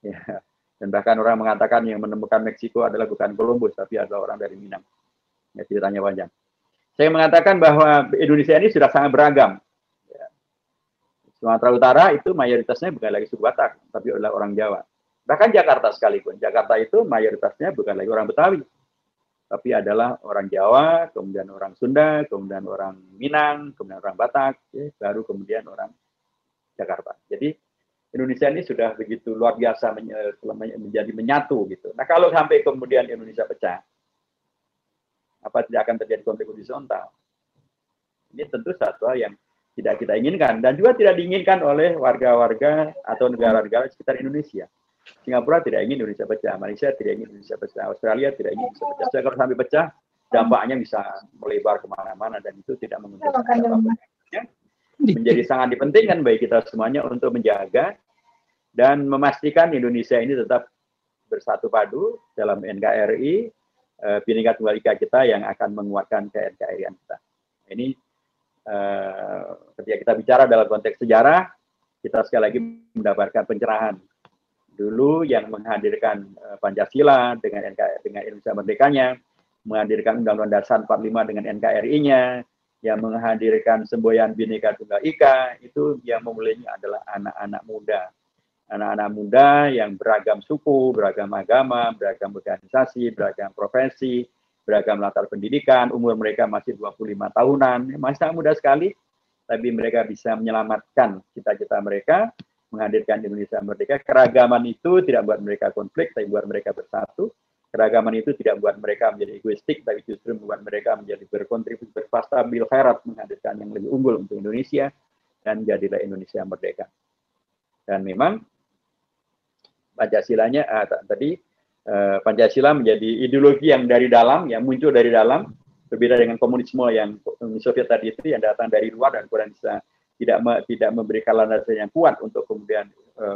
Ya. Dan bahkan orang mengatakan yang menemukan Meksiko adalah bukan Columbus, tapi adalah orang dari Minang. Ya, ceritanya panjang. Saya mengatakan bahwa Indonesia ini sudah sangat beragam. Ya. Sumatera Utara itu mayoritasnya bukan lagi suku Batak, tapi adalah orang Jawa. Bahkan Jakarta sekalipun. Jakarta itu mayoritasnya bukan lagi orang Betawi, tapi adalah orang Jawa, kemudian orang Sunda, kemudian orang Minang, kemudian orang Batak, ya, baru kemudian orang Jakarta. Jadi Indonesia ini sudah begitu luar biasa menjadi menyatu gitu. Nah, kalau sampai kemudian Indonesia pecah, apa tidak akan terjadi konflik horizontal? Ini tentu satu hal yang tidak kita inginkan dan juga tidak diinginkan oleh warga-warga atau negara-negara sekitar Indonesia. Singapura tidak ingin Indonesia pecah, Malaysia tidak ingin Indonesia pecah, Australia tidak ingin Indonesia pecah. Kalau sampai pecah, dampaknya bisa melebar kemana-mana dan itu tidak menguntungkan siapapun. Menjadi sangat dipentingkan bagi kita semuanya untuk menjaga dan memastikan Indonesia ini tetap bersatu padu dalam NKRI, Bhinneka Tunggal Ika kita yang akan menguatkan ke-NKRI-an kita. Ini ketika kita bicara dalam konteks sejarah, kita sekali lagi mendapatkan pencerahan. Dulu yang menghadirkan Pancasila dengan Indonesia Merdekanya, menghadirkan Undang-Undang Dasar 45 dengan NKRI-nya, yang menghadirkan semboyan Bhinneka Tunggal Ika, itu yang memulainya adalah anak-anak muda. Anak-anak muda yang beragam suku, beragam agama, beragam organisasi, beragam profesi, beragam latar pendidikan, umur mereka masih 25 tahunan, masih sangat muda sekali, tapi mereka bisa menyelamatkan cita-cita mereka, menghadirkan Indonesia merdeka. Keragaman itu tidak buat mereka konflik, tapi buat mereka bersatu. Keragaman itu tidak buat mereka menjadi egoistik, tapi justru membuat mereka menjadi berkontribusi, berfasta bil khairat, menghadirkan yang lebih unggul untuk Indonesia, dan jadilah Indonesia merdeka. Dan memang Pancasilanya Pancasila menjadi ideologi yang dari dalam, yang muncul dari dalam, berbeda dengan komunisme yang Uni Soviet tadi itu yang datang dari luar dan kemudian bisa tidak memberikan landasan yang kuat untuk kemudian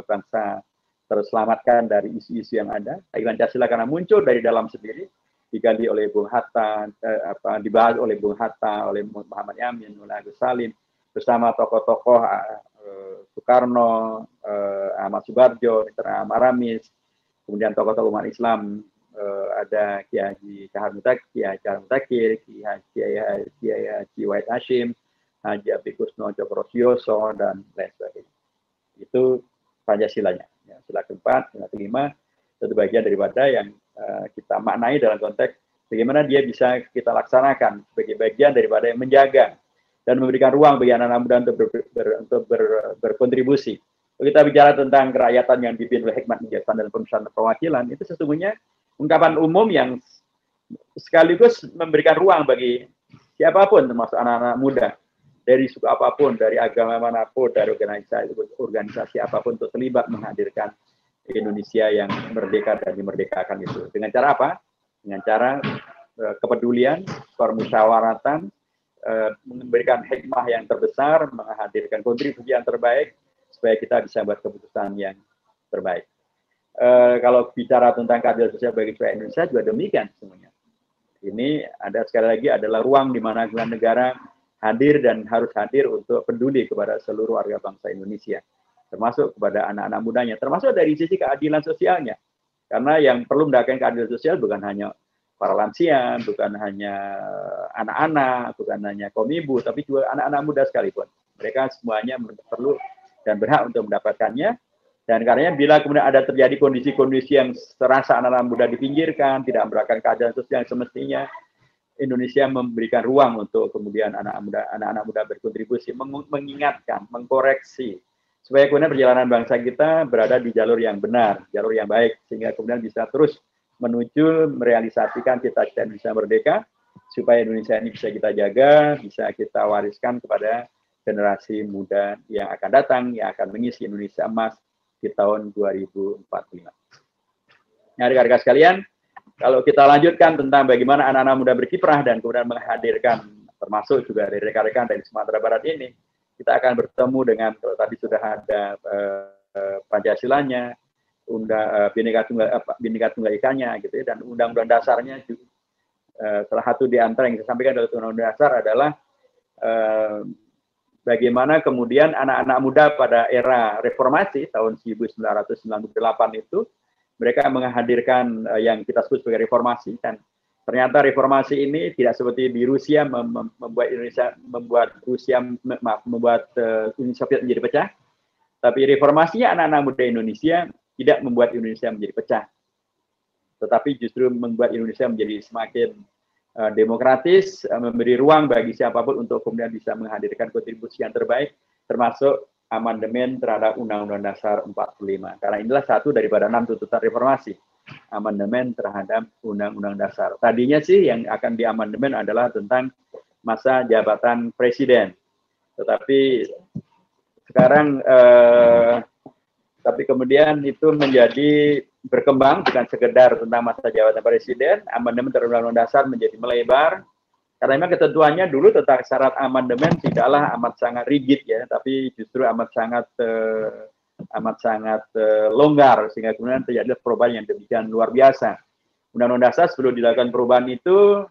bangsa terselamatkan dari isu-isu yang ada. Pancasila karena muncul dari dalam sendiri, digali oleh Bung Hatta, dibahas oleh Bung Hatta, oleh Muhammad Yamin, oleh Agus Salim, bersama tokoh-tokoh Soekarno, Ahmad Subarjo, Mitra Maramis, kemudian tokoh-tokoh umat Islam, ada Kiai Haji Mutakir, Kiai Haji Wahid Hashim, Haji Abi Kusno Cokrosioso, dan lain sebagainya. Itu Pancasilanya. Ya, sila keempat, sila kelima, satu bagian daripada yang kita maknai dalam konteks bagaimana dia bisa kita laksanakan sebagai bagian daripada yang menjaga dan memberikan ruang bagi anak-anak muda untuk berkontribusi. Kalau kita bicara tentang kerakyatan yang dipimpin oleh hikmat bijaksana dan pemersatu perwakilan, itu sesungguhnya ungkapan umum yang sekaligus memberikan ruang bagi siapapun, termasuk anak-anak muda, dari suku apapun, dari agama manapun, dari organisasi apapun, untuk terlibat menghadirkan Indonesia yang merdeka dan dimerdekakan itu. Dengan cara apa? Dengan cara kepedulian, permusyawaratan, memberikan hikmah yang terbesar, menghadirkan kontribusi yang terbaik, supaya kita bisa buat keputusan yang terbaik. Kalau bicara tentang keadilan sosial bagi rakyat Indonesia juga demikian semuanya. Ini ada sekali lagi adalah ruang di mana negara hadir dan harus hadir untuk peduli kepada seluruh warga bangsa Indonesia, termasuk kepada anak-anak mudanya, termasuk dari sisi keadilan sosialnya. Karena yang perlu mendapatkan keadilan sosial bukan hanya para lansia, bukan hanya anak-anak, bukan hanya kaum ibu, tapi juga anak-anak muda sekalipun. Mereka semuanya perlu dan berhak untuk mendapatkannya. Dan karenanya bila kemudian ada terjadi kondisi-kondisi yang serasa anak-anak muda dipinggirkan, tidak mendapatkan keadilan sosial yang semestinya, Indonesia memberikan ruang untuk kemudian anak-anak muda berkontribusi, mengingatkan, mengkoreksi, supaya kemudian perjalanan bangsa kita berada di jalur yang benar, jalur yang baik, sehingga kemudian bisa terus menuju merealisasikan cita-cita Indonesia merdeka, supaya Indonesia ini bisa kita jaga, bisa kita wariskan kepada generasi muda yang akan datang, yang akan mengisi Indonesia emas di tahun 2045. Nah, rekan-rekan sekalian, kalau kita lanjutkan tentang bagaimana anak-anak muda berkiprah dan kemudian menghadirkan, termasuk juga dari rekan-rekan dari Sumatera Barat ini, kita akan bertemu dengan, kalau tadi sudah ada Pancasilanya, Bhinneka Tunggal Ikanya, gitu ya, dan undang-undang dasarnya juga, salah satu di antara yang saya sampaikan dalam undang-undang dasar adalah bagaimana kemudian anak-anak muda pada era reformasi tahun 1998 itu mereka menghadirkan yang kita sebut sebagai reformasi, dan ternyata reformasi ini tidak seperti di Rusia membuat Uni Soviet menjadi pecah, tapi reformasinya anak-anak muda Indonesia tidak membuat Indonesia menjadi pecah, tetapi justru membuat Indonesia menjadi semakin demokratis, memberi ruang bagi siapapun untuk kemudian bisa menghadirkan kontribusi yang terbaik, termasuk amandemen terhadap Undang-Undang Dasar 45. Karena inilah satu daripada 6 tuntutan reformasi, amandemen terhadap Undang-Undang Dasar. Tadinya sih yang akan diamandemen adalah tentang masa jabatan presiden, tetapi sekarang tapi kemudian itu menjadi berkembang, bukan sekedar tentang masa jabatan presiden, amandemen terhadap Undang-Undang Dasar menjadi melebar, karena memang ketentuannya dulu tentang syarat amandemen tidaklah amat sangat rigid ya, tapi justru amat sangat longgar, sehingga kemudian terjadi perubahan yang demikian luar biasa. Undang-Undang Dasar sebelum dilakukan perubahan itu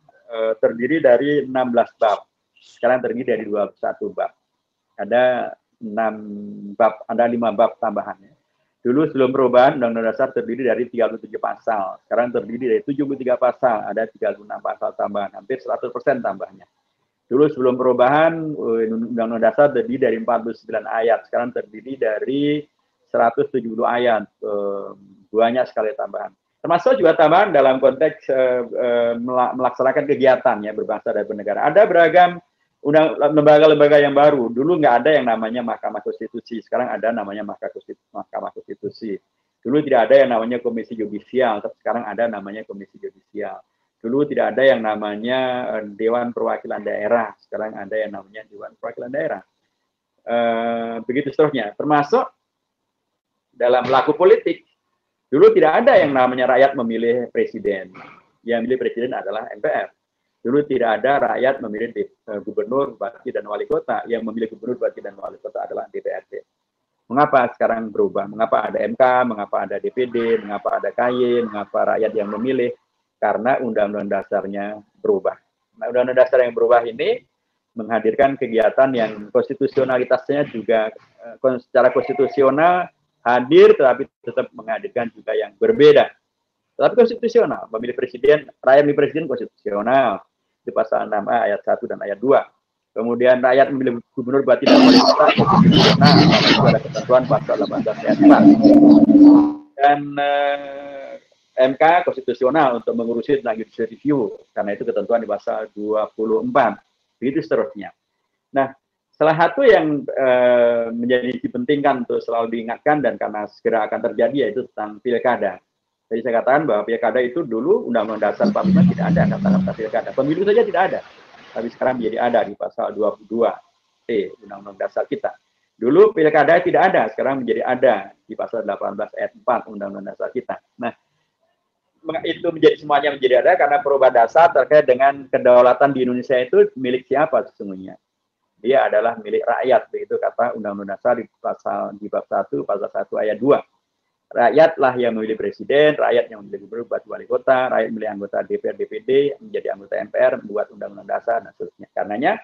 terdiri dari 16 bab, sekarang terdiri dari 21 bab. Ada 6 bab, ada 5 bab tambahannya. Dulu sebelum perubahan Undang-Undang Dasar terdiri dari 37 pasal, sekarang terdiri dari 73 pasal, ada 36 pasal tambahan, hampir 100% tambahnya. Dulu sebelum perubahan Undang-Undang Dasar terdiri dari 49 ayat, sekarang terdiri dari 170 ayat, banyak sekali tambahan. Termasuk juga tambahan dalam konteks melaksanakan kegiatan ya berbangsa dan bernegara. Ada beragam lembaga-lembaga yang baru. Dulu nggak ada yang namanya Mahkamah Konstitusi, sekarang ada namanya Mahkamah Konstitusi. Dulu tidak ada yang namanya Komisi Yudisial, tapi sekarang ada namanya Komisi Yudisial. Dulu tidak ada yang namanya Dewan Perwakilan Daerah, sekarang ada yang namanya Dewan Perwakilan Daerah. Begitu seterusnya, termasuk dalam laku politik. Dulu tidak ada yang namanya rakyat memilih presiden. Yang memilih presiden adalah MPR. Dulu tidak ada rakyat memilih gubernur, bupati, dan wali kota. Yang memilih gubernur, bupati, dan wali kota adalah DPRD. Mengapa sekarang berubah? Mengapa ada MK, mengapa ada DPD, mengapa ada KY, mengapa rakyat yang memilih? Karena undang-undang dasarnya berubah. Nah, undang-undang dasar yang berubah ini menghadirkan kegiatan yang konstitusionalitasnya juga secara konstitusional hadir, tetapi tetap menghadirkan juga yang berbeda. Tetapi konstitusional, memilih presiden, rakyat memilih presiden konstitusional. Di pasal 6A ayat 1 dan ayat 2. Kemudian rakyat memilih gubernur, bupati, dan wali kota konstitusional. Itu ada ketentuan pasal 18 ayat 4. Dan MK konstitusional untuk mengurusi tentang judicial review. Karena itu ketentuan di pasal 24. Begitu seterusnya. Nah, salah satu yang menjadi dipentingkan untuk selalu diingatkan dan karena segera akan terjadi yaitu tentang pilkada. Jadi saya katakan bahwa pilkada itu dulu Undang-Undang Dasar 45 tidak ada kata-kata pilkada. Pemilu saja tidak ada. Tapi sekarang menjadi ada di pasal 22T Undang-Undang Dasar kita. Dulu pilkada tidak ada, sekarang menjadi ada di pasal 18 ayat 4 Undang-Undang Dasar kita. Nah, itu semuanya menjadi ada karena perubahan dasar terkait dengan kedaulatan di Indonesia itu milik siapa sesungguhnya. Dia adalah milik rakyat, begitu kata Undang-Undang Dasar di bab 1 pasal 1 ayat 2. Rakyatlah yang memilih presiden, rakyat yang memilih gubernur, bupati, wali kota, rakyat memilih anggota DPR, DPD, menjadi anggota MPR, membuat undang-undang dasar, dan seterusnya. Karenanya,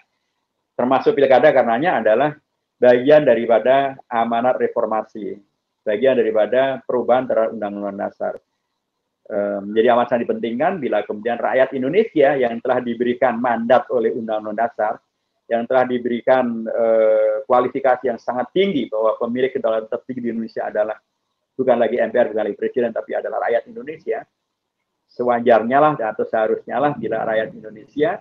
termasuk pilkada karenanya adalah bagian daripada amanat reformasi, bagian daripada perubahan terhadap undang-undang dasar. Menjadi amat sangat dipentingkan bila kemudian rakyat Indonesia yang telah diberikan mandat oleh undang-undang dasar, yang telah diberikan kualifikasi yang sangat tinggi bahwa pemilik kedaulatan tertinggi di Indonesia adalah bukan lagi MPR, bukan lagi presiden, tapi adalah rakyat Indonesia. Sewajarnya lah atau seharusnya lah bila rakyat Indonesia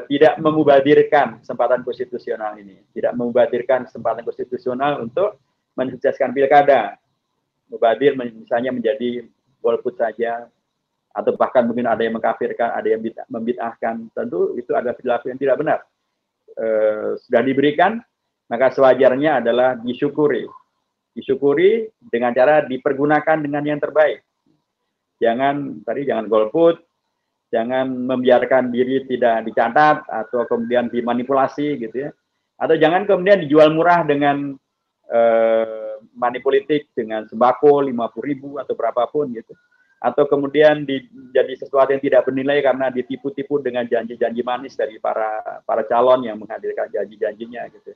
tidak memubadirkan kesempatan konstitusional ini, tidak memubadirkan kesempatan konstitusional untuk mensukseskan pilkada. Mubadir misalnya menjadi golput saja, atau bahkan mungkin ada yang mengkafirkan, ada yang membid'ahkan. Tentu itu adalah perilaku yang tidak benar. Sudah diberikan, maka sewajarnya adalah disyukuri dengan cara dipergunakan dengan yang terbaik. Jangan golput, jangan membiarkan diri tidak dicatat atau kemudian dimanipulasi gitu ya. Atau jangan kemudian dijual murah dengan money politik dengan sembako 50.000 atau berapapun gitu. Atau kemudian jadi sesuatu yang tidak bernilai karena ditipu-tipu dengan janji-janji manis dari para calon yang menghadirkan janji-janjinya gitu.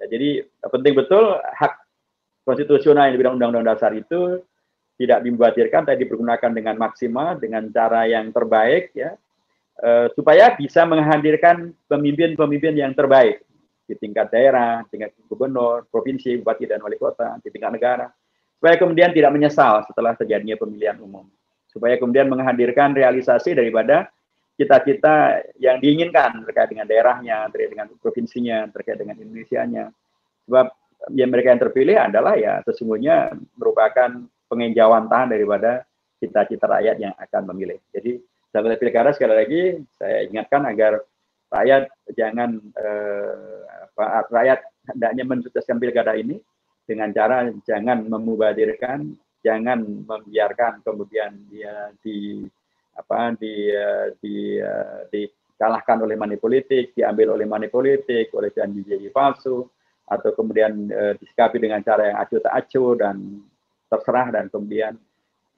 Nah, jadi penting betul hak konstitusional yang di bidang undang-undang dasar itu tidak dimubadirkan, tapi dipergunakan dengan maksimal, dengan cara yang terbaik, ya, supaya bisa menghadirkan pemimpin-pemimpin yang terbaik di tingkat daerah, tingkat gubernur, provinsi, bupati, dan wali kota, di tingkat negara, supaya kemudian tidak menyesal setelah terjadinya pemilihan umum, supaya kemudian menghadirkan realisasi daripada cita-cita yang diinginkan terkait dengan daerahnya, terkait dengan provinsinya, terkait dengan Indonesianya. Sebab yang mereka yang terpilih adalah ya sesungguhnya merupakan penginjauan daripada cita-cita rakyat yang akan memilih. Jadi dalam pilkada sekali lagi saya ingatkan agar rakyat jangan rakyat hendaknya mensukseskan pilkada ini dengan cara jangan memubadirkan, jangan membiarkan kemudian dia dikalahkan oleh money politik, diambil oleh money politik, oleh janji-janji palsu, atau kemudian disikapi dengan cara yang acuh tak acuh dan terserah, dan kemudian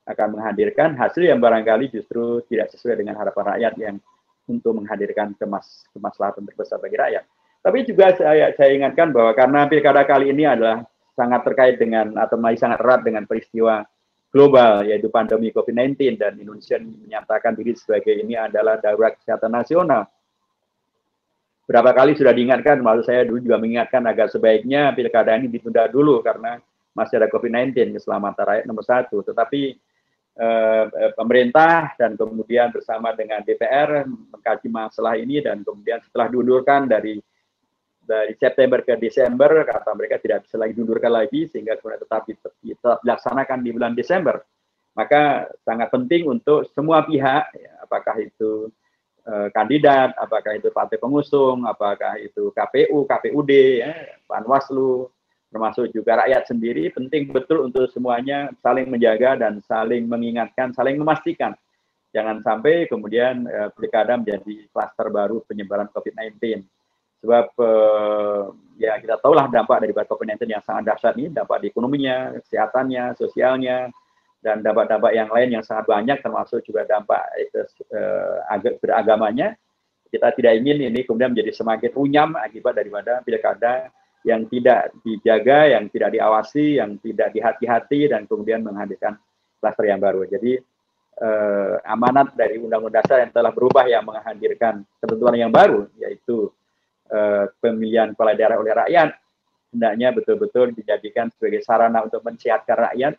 akan menghadirkan hasil yang barangkali justru tidak sesuai dengan harapan rakyat yang untuk menghadirkan kemaslahatan terbesar bagi rakyat. Tapi juga saya ingatkan bahwa karena pilkada kali ini adalah sangat terkait dengan atau masih sangat erat dengan peristiwa global yaitu pandemi COVID-19 dan Indonesia menyatakan diri sebagai ini adalah darurat kesehatan nasional. Berapa kali sudah diingatkan, maksud saya dulu juga mengingatkan agar sebaiknya pilkada ini ditunda dulu karena masih ada COVID-19, keselamatan rakyat nomor 1. Tetapi pemerintah dan kemudian bersama dengan DPR mengkaji masalah ini, dan kemudian setelah diundurkan dari September ke Desember, kata mereka tidak bisa lagi diundurkan lagi, sehingga kemudian tetap dilaksanakan di bulan Desember. Maka sangat penting untuk semua pihak, ya, apakah itu kandidat, apakah itu partai pengusung, apakah itu KPU, KPUD, ya, Panwaslu, termasuk juga rakyat sendiri, penting betul untuk semuanya saling menjaga dan saling mengingatkan, saling memastikan. Jangan sampai kemudian pilkada menjadi klaster baru penyebaran COVID-19. Sebab ya kita tahulah dampak dari COVID-19 yang sangat dahsyat ini, dampak di ekonominya, kesehatannya, sosialnya, dan dampak-dampak yang lain yang sangat banyak, termasuk juga dampak beragamanya. Kita tidak ingin ini kemudian menjadi semakin runyam akibat daripada pilkada yang tidak dijaga, yang tidak diawasi, yang tidak dihati-hati, dan kemudian menghadirkan klaster yang baru. Jadi amanat dari Undang-Undang Dasar yang telah berubah yang menghadirkan ketentuan yang baru, yaitu pemilihan kepala daerah oleh rakyat, hendaknya betul-betul dijadikan sebagai sarana untuk mensehatkan rakyat.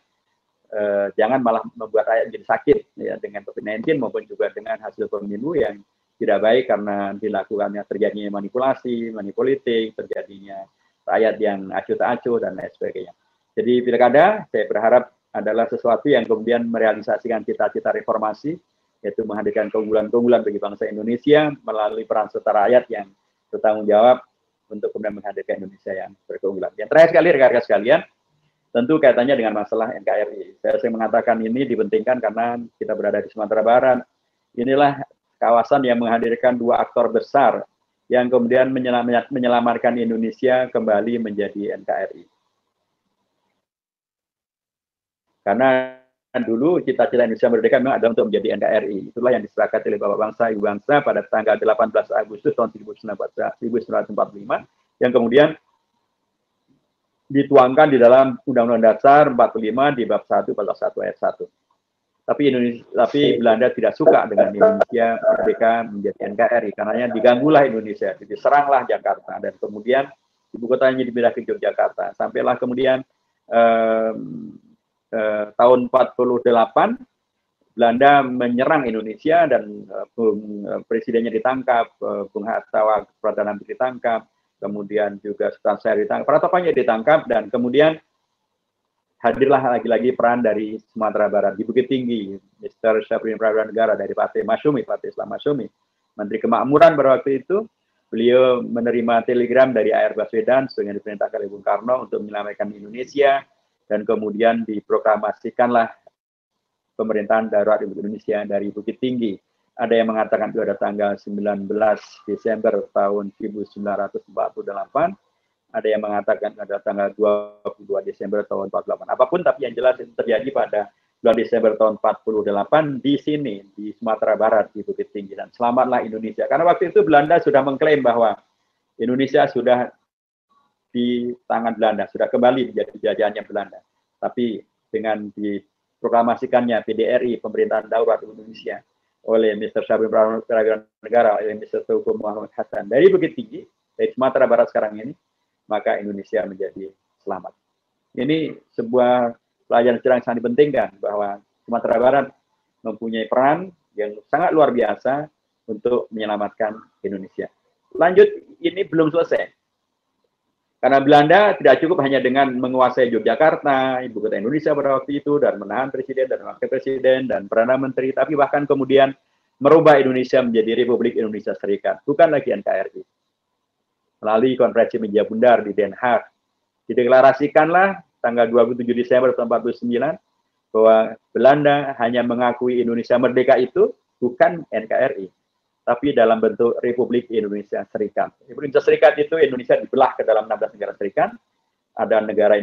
Jangan malah membuat rakyat jadi sakit, ya, dengan COVID-19 maupun juga dengan hasil pemilu yang tidak baik karena dilakukannya terjadinya manipulasi, manipolitik, terjadinya rakyat yang acuh tak acuh, dan lain sebagainya. Jadi pilkada saya berharap adalah sesuatu yang kemudian merealisasikan cita-cita reformasi, yaitu menghadirkan keunggulan-keunggulan bagi bangsa Indonesia melalui peran serta rakyat yang bertanggung jawab untuk kemudian menghadirkan Indonesia yang berkeunggulan. Yang terakhir sekali, rekan-rekan sekalian, tentu kaitannya dengan masalah NKRI. Saya sering mengatakan ini dipentingkan karena kita berada di Sumatera Barat. Inilah kawasan yang menghadirkan dua aktor besar yang kemudian menyelamatkan Indonesia kembali menjadi NKRI. Karena dulu cita-cita Indonesia merdeka memang ada untuk menjadi NKRI. Itulah yang disepakati oleh Bapak Bangsa, Ibu Bangsa pada tanggal 18 Agustus tahun 1945, yang kemudian dituangkan di dalam Undang-Undang Dasar 45 di bab 1 pasal 1 ayat 1. Tapi Belanda tidak suka dengan Indonesia merdeka menjadi NKRI, karena diganggulah Indonesia, diseranglah Jakarta, dan kemudian ibu kotanya dipindah ke Yogyakarta. Sampailah kemudian tahun 48 Belanda menyerang Indonesia dan presidennya ditangkap, Bung Hatta Perdana Menteri ditangkap, kemudian juga Sultan Syahrir ditangkap, para tokohnya ditangkap, dan kemudian hadirlah lagi-lagi peran dari Sumatera Barat di Bukit Tinggi, Mr. Syafrin Pradana dari Partai Masyumi, Partai Islam Masyumi, Menteri Kemakmuran pada waktu itu. Beliau menerima telegram dari A.R. Baswedan yang diperintahkan oleh Bung Karno untuk menyelamatkan Indonesia, dan kemudian diproklamasikanlah pemerintahan darurat Indonesia dari Bukit Tinggi. Ada yang mengatakan itu ada tanggal 19 Desember tahun 1948, ada yang mengatakan ada tanggal 22 Desember tahun 48. Apapun, tapi yang jelas itu terjadi pada bulan Desember tahun 48 di sini, di Sumatera Barat, di Bukit Tinggi. Dan selamatlah Indonesia. Karena waktu itu Belanda sudah mengklaim bahwa Indonesia sudah di tangan Belanda, sudah kembali menjadi jajahannya Belanda. Tapi dengan diproklamasikannya PDRI, Pemerintahan Darurat Indonesia, oleh Mr. Syafrin Pradana Negara, oleh Mr. Teuku Muhammad Hasan dari Bukit Tinggi, dari Sumatera Barat sekarang ini, maka Indonesia menjadi selamat. Ini sebuah pelajaran sejarah yang sangat dipentingkan, bahwa Sumatera Barat mempunyai peran yang sangat luar biasa untuk menyelamatkan Indonesia. Lanjut, ini belum selesai. Karena Belanda tidak cukup hanya dengan menguasai Yogyakarta, ibu kota Indonesia pada waktu itu, dan menahan presiden dan wakil presiden dan perdana menteri, tapi bahkan kemudian merubah Indonesia menjadi Republik Indonesia Serikat, bukan lagi NKRI. Melalui konferensi meja bundar di Den Haag, dideklarasikanlah tanggal 27 Desember tahun 1949 bahwa Belanda hanya mengakui Indonesia merdeka itu bukan NKRI, tapi dalam bentuk Republik Indonesia Serikat. Republik Indonesia Serikat itu Indonesia dibelah ke dalam 16 negara serikat. Ada negara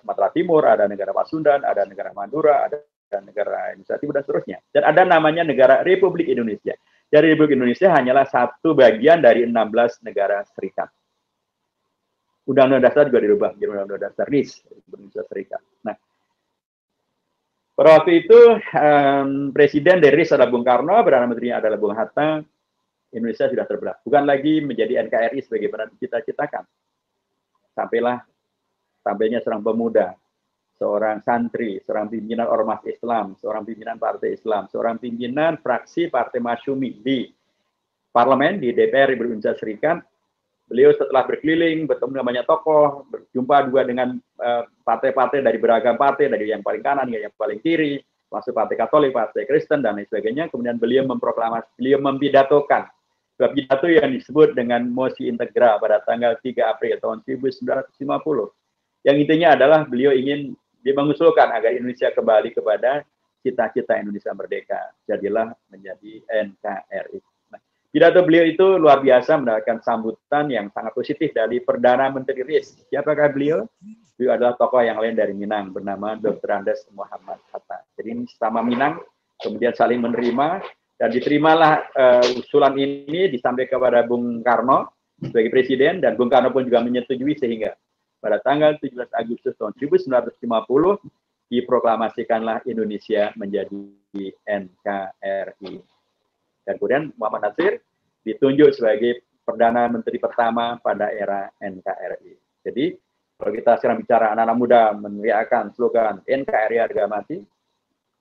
Sumatera Timur, ada negara Pasundan, ada negara Madura, ada negara Indonesia Timur, dan seterusnya. Dan ada namanya negara Republik Indonesia. Dari Republik Indonesia hanyalah satu bagian dari 16 negara serikat. Undang-Undang Dasar juga dirubah menjadi Undang-Undang Dasar RIS, Republik Indonesia Serikat. Nah, pada waktu itu presiden dari RIS adalah Bung Karno, perdana menterinya adalah Bung Hatta. Indonesia sudah terbelah, bukan lagi menjadi NKRI sebagaimana cita-citakan. Sampainya seorang pemuda, seorang santri, seorang pimpinan ormas Islam, seorang pimpinan partai Islam, seorang pimpinan fraksi Partai Masyumi di parlemen, di DPR Indonesia Serikat. Beliau setelah berkeliling, bertemu dengan banyak tokoh, berjumpa juga dengan partai-partai dari beragam partai, dari yang paling kanan hingga yang paling kiri, masuk partai Katolik, partai Kristen, dan lain sebagainya. Kemudian beliau memproklamasi, beliau membidatokan sebuah pidato yang disebut dengan Mosi Integra pada tanggal 3 April tahun 1950. Yang intinya adalah beliau ingin dia mengusulkan agar Indonesia kembali kepada cita-cita Indonesia merdeka. Jadilah menjadi NKRI. Nah, pidato beliau itu luar biasa, mendapatkan sambutan yang sangat positif dari Perdana Menteri RIS. Siapakah beliau? Beliau adalah tokoh yang lain dari Minang, bernama Dr. Andes Muhammad Hatta. Jadi ini sama Minang, kemudian saling menerima, dan diterimalah usulan ini disampaikan kepada Bung Karno sebagai presiden, dan Bung Karno pun juga menyetujui, sehingga pada tanggal 17 Agustus tahun 1950 diproklamasikanlah Indonesia menjadi NKRI. Dan kemudian Muhammad Natsir ditunjuk sebagai Perdana Menteri pertama pada era NKRI. Jadi kalau kita sekarang bicara anak-anak muda meneriakkan slogan NKRI harga mati,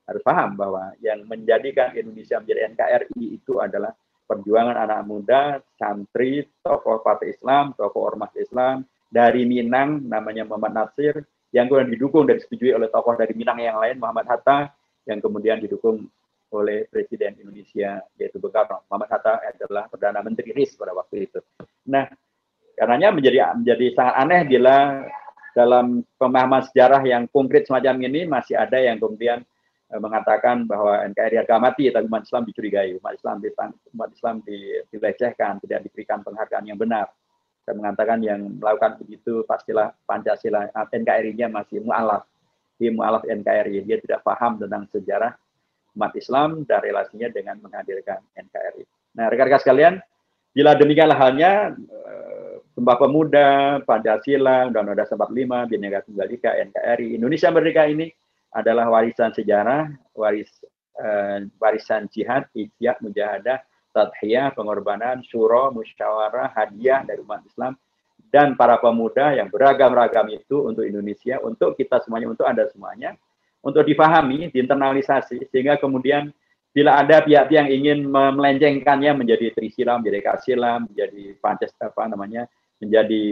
harus paham bahwa yang menjadikan Indonesia menjadi NKRI itu adalah perjuangan anak muda, santri, tokoh partai Islam, tokoh ormas Islam, dari Minang namanya Muhammad Natsir, yang kemudian didukung dan disetujui oleh tokoh dari Minang yang lain, Muhammad Hatta, yang kemudian didukung oleh Presiden Indonesia, yaitu Bung Karno. Muhammad Hatta adalah Perdana Menteri RIS pada waktu itu. Nah, karenanya menjadi sangat aneh bila dalam pemahaman sejarah yang konkret semacam ini masih ada yang kemudian mengatakan bahwa NKRI harga mati, tapi umat Islam dicurigai, umat Islam dilecehkan, tidak diberikan penghargaan yang benar. Saya mengatakan yang melakukan begitu pastilah Pancasila, NKRI-nya masih mu'alaf. Dia mu'alaf NKRI, dia tidak paham tentang sejarah umat Islam dan relasinya dengan menghadirkan NKRI. Nah, rekan-rekan sekalian, bila demikianlah halnya, Sumpah Pemuda, Pancasila, Undang-Undang Dasar 45, Bhinneka Tunggal Ika, NKRI, Indonesia Merdeka ini adalah warisan sejarah, warisan jihad, ijtihad, mujahadah, tadhiyah, pengorbanan, syuro, musyawarah, hadiah dari umat Islam dan para pemuda yang beragam-ragam itu untuk Indonesia, untuk kita semuanya, untuk Anda semuanya, untuk difahami, diinternalisasi, sehingga kemudian bila ada pihak yang ingin melencengkannya menjadi Trisila, menjadi Kasila, menjadi Pancasila, menjadi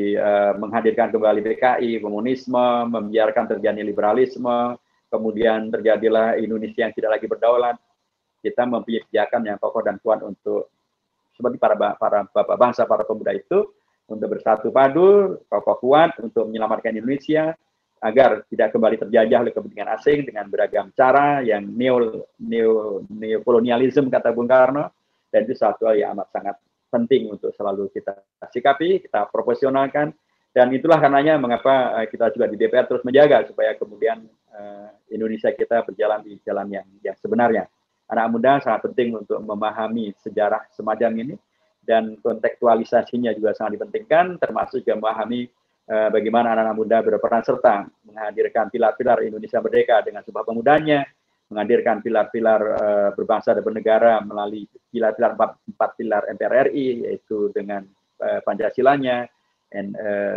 menghadirkan kembali PKI, komunisme, membiarkan terjadi liberalisme, kemudian terjadilah Indonesia yang tidak lagi berdaulat. Kita mempunyai kebijakan yang kokoh dan kuat untuk seperti para bapak bangsa, para pemuda itu untuk bersatu padu, kokoh kuat untuk menyelamatkan Indonesia agar tidak kembali terjajah oleh kepentingan asing dengan beragam cara yang neokolonialisme kata Bung Karno, dan itu satu hal yang amat sangat penting untuk selalu kita sikapi, kita proporsionalkan, dan itulah karenanya mengapa kita juga di DPR terus menjaga supaya kemudian Indonesia kita berjalan di jalan yang sebenarnya. Anak muda sangat penting untuk memahami sejarah semacam ini, dan kontekstualisasinya juga sangat dipentingkan, termasuk juga memahami bagaimana anak-anak muda berperan serta menghadirkan pilar-pilar Indonesia Merdeka dengan Sumpah Pemudanya, menghadirkan pilar-pilar berbangsa dan bernegara melalui pilar-pilar empat pilar MPR RI, yaitu dengan Pancasilanya,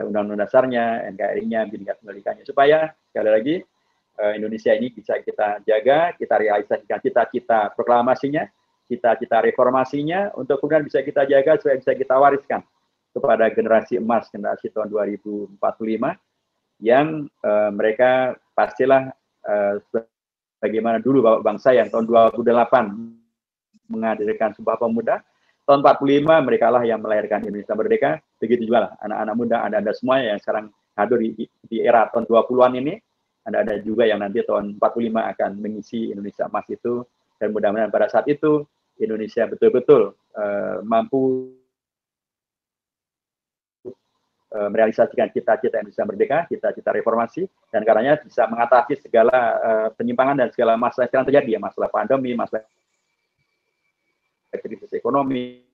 Undang-Undang Dasarnya, NKRI-nya, Bhinneka Tunggal Ika-nya, supaya sekali lagi Indonesia ini bisa kita jaga, kita realisasikan cita-cita proklamasinya, cita-cita reformasinya, untuk kemudian bisa kita jaga supaya bisa kita wariskan kepada generasi emas, generasi tahun 2045, yang mereka pastilah bagaimana dulu bapak bangsa yang tahun 2008 menghadirkan Sumpah Pemuda, tahun 45 mereka lah yang melahirkan Indonesia Merdeka. Begitu juga lah anak-anak muda, Anda semua yang sekarang hadir di era tahun 20-an ini, ada juga yang nanti tahun 45 akan mengisi Indonesia emas itu, dan mudah-mudahan pada saat itu Indonesia betul-betul mampu merealisasikan cita-cita Indonesia Merdeka, cita-cita reformasi, dan karenanya bisa mengatasi segala penyimpangan dan segala masalah yang sekarang terjadi, ya, masalah pandemi, masalah krisis ekonomi,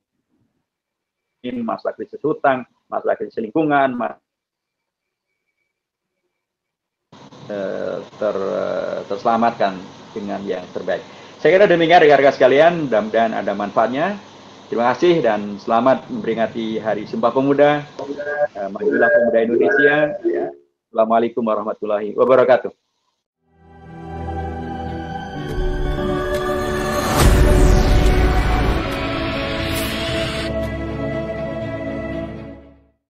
masalah krisis hutang, masalah krisis lingkungan, terselamatkan dengan yang terbaik. Saya kira demikian rekan-rekan sekalian, mudah-mudahan ada manfaatnya. Terima kasih dan selamat memperingati Hari Sumpah Pemuda. Majulah pemuda Indonesia. Ya. Assalamualaikum warahmatullahi wabarakatuh.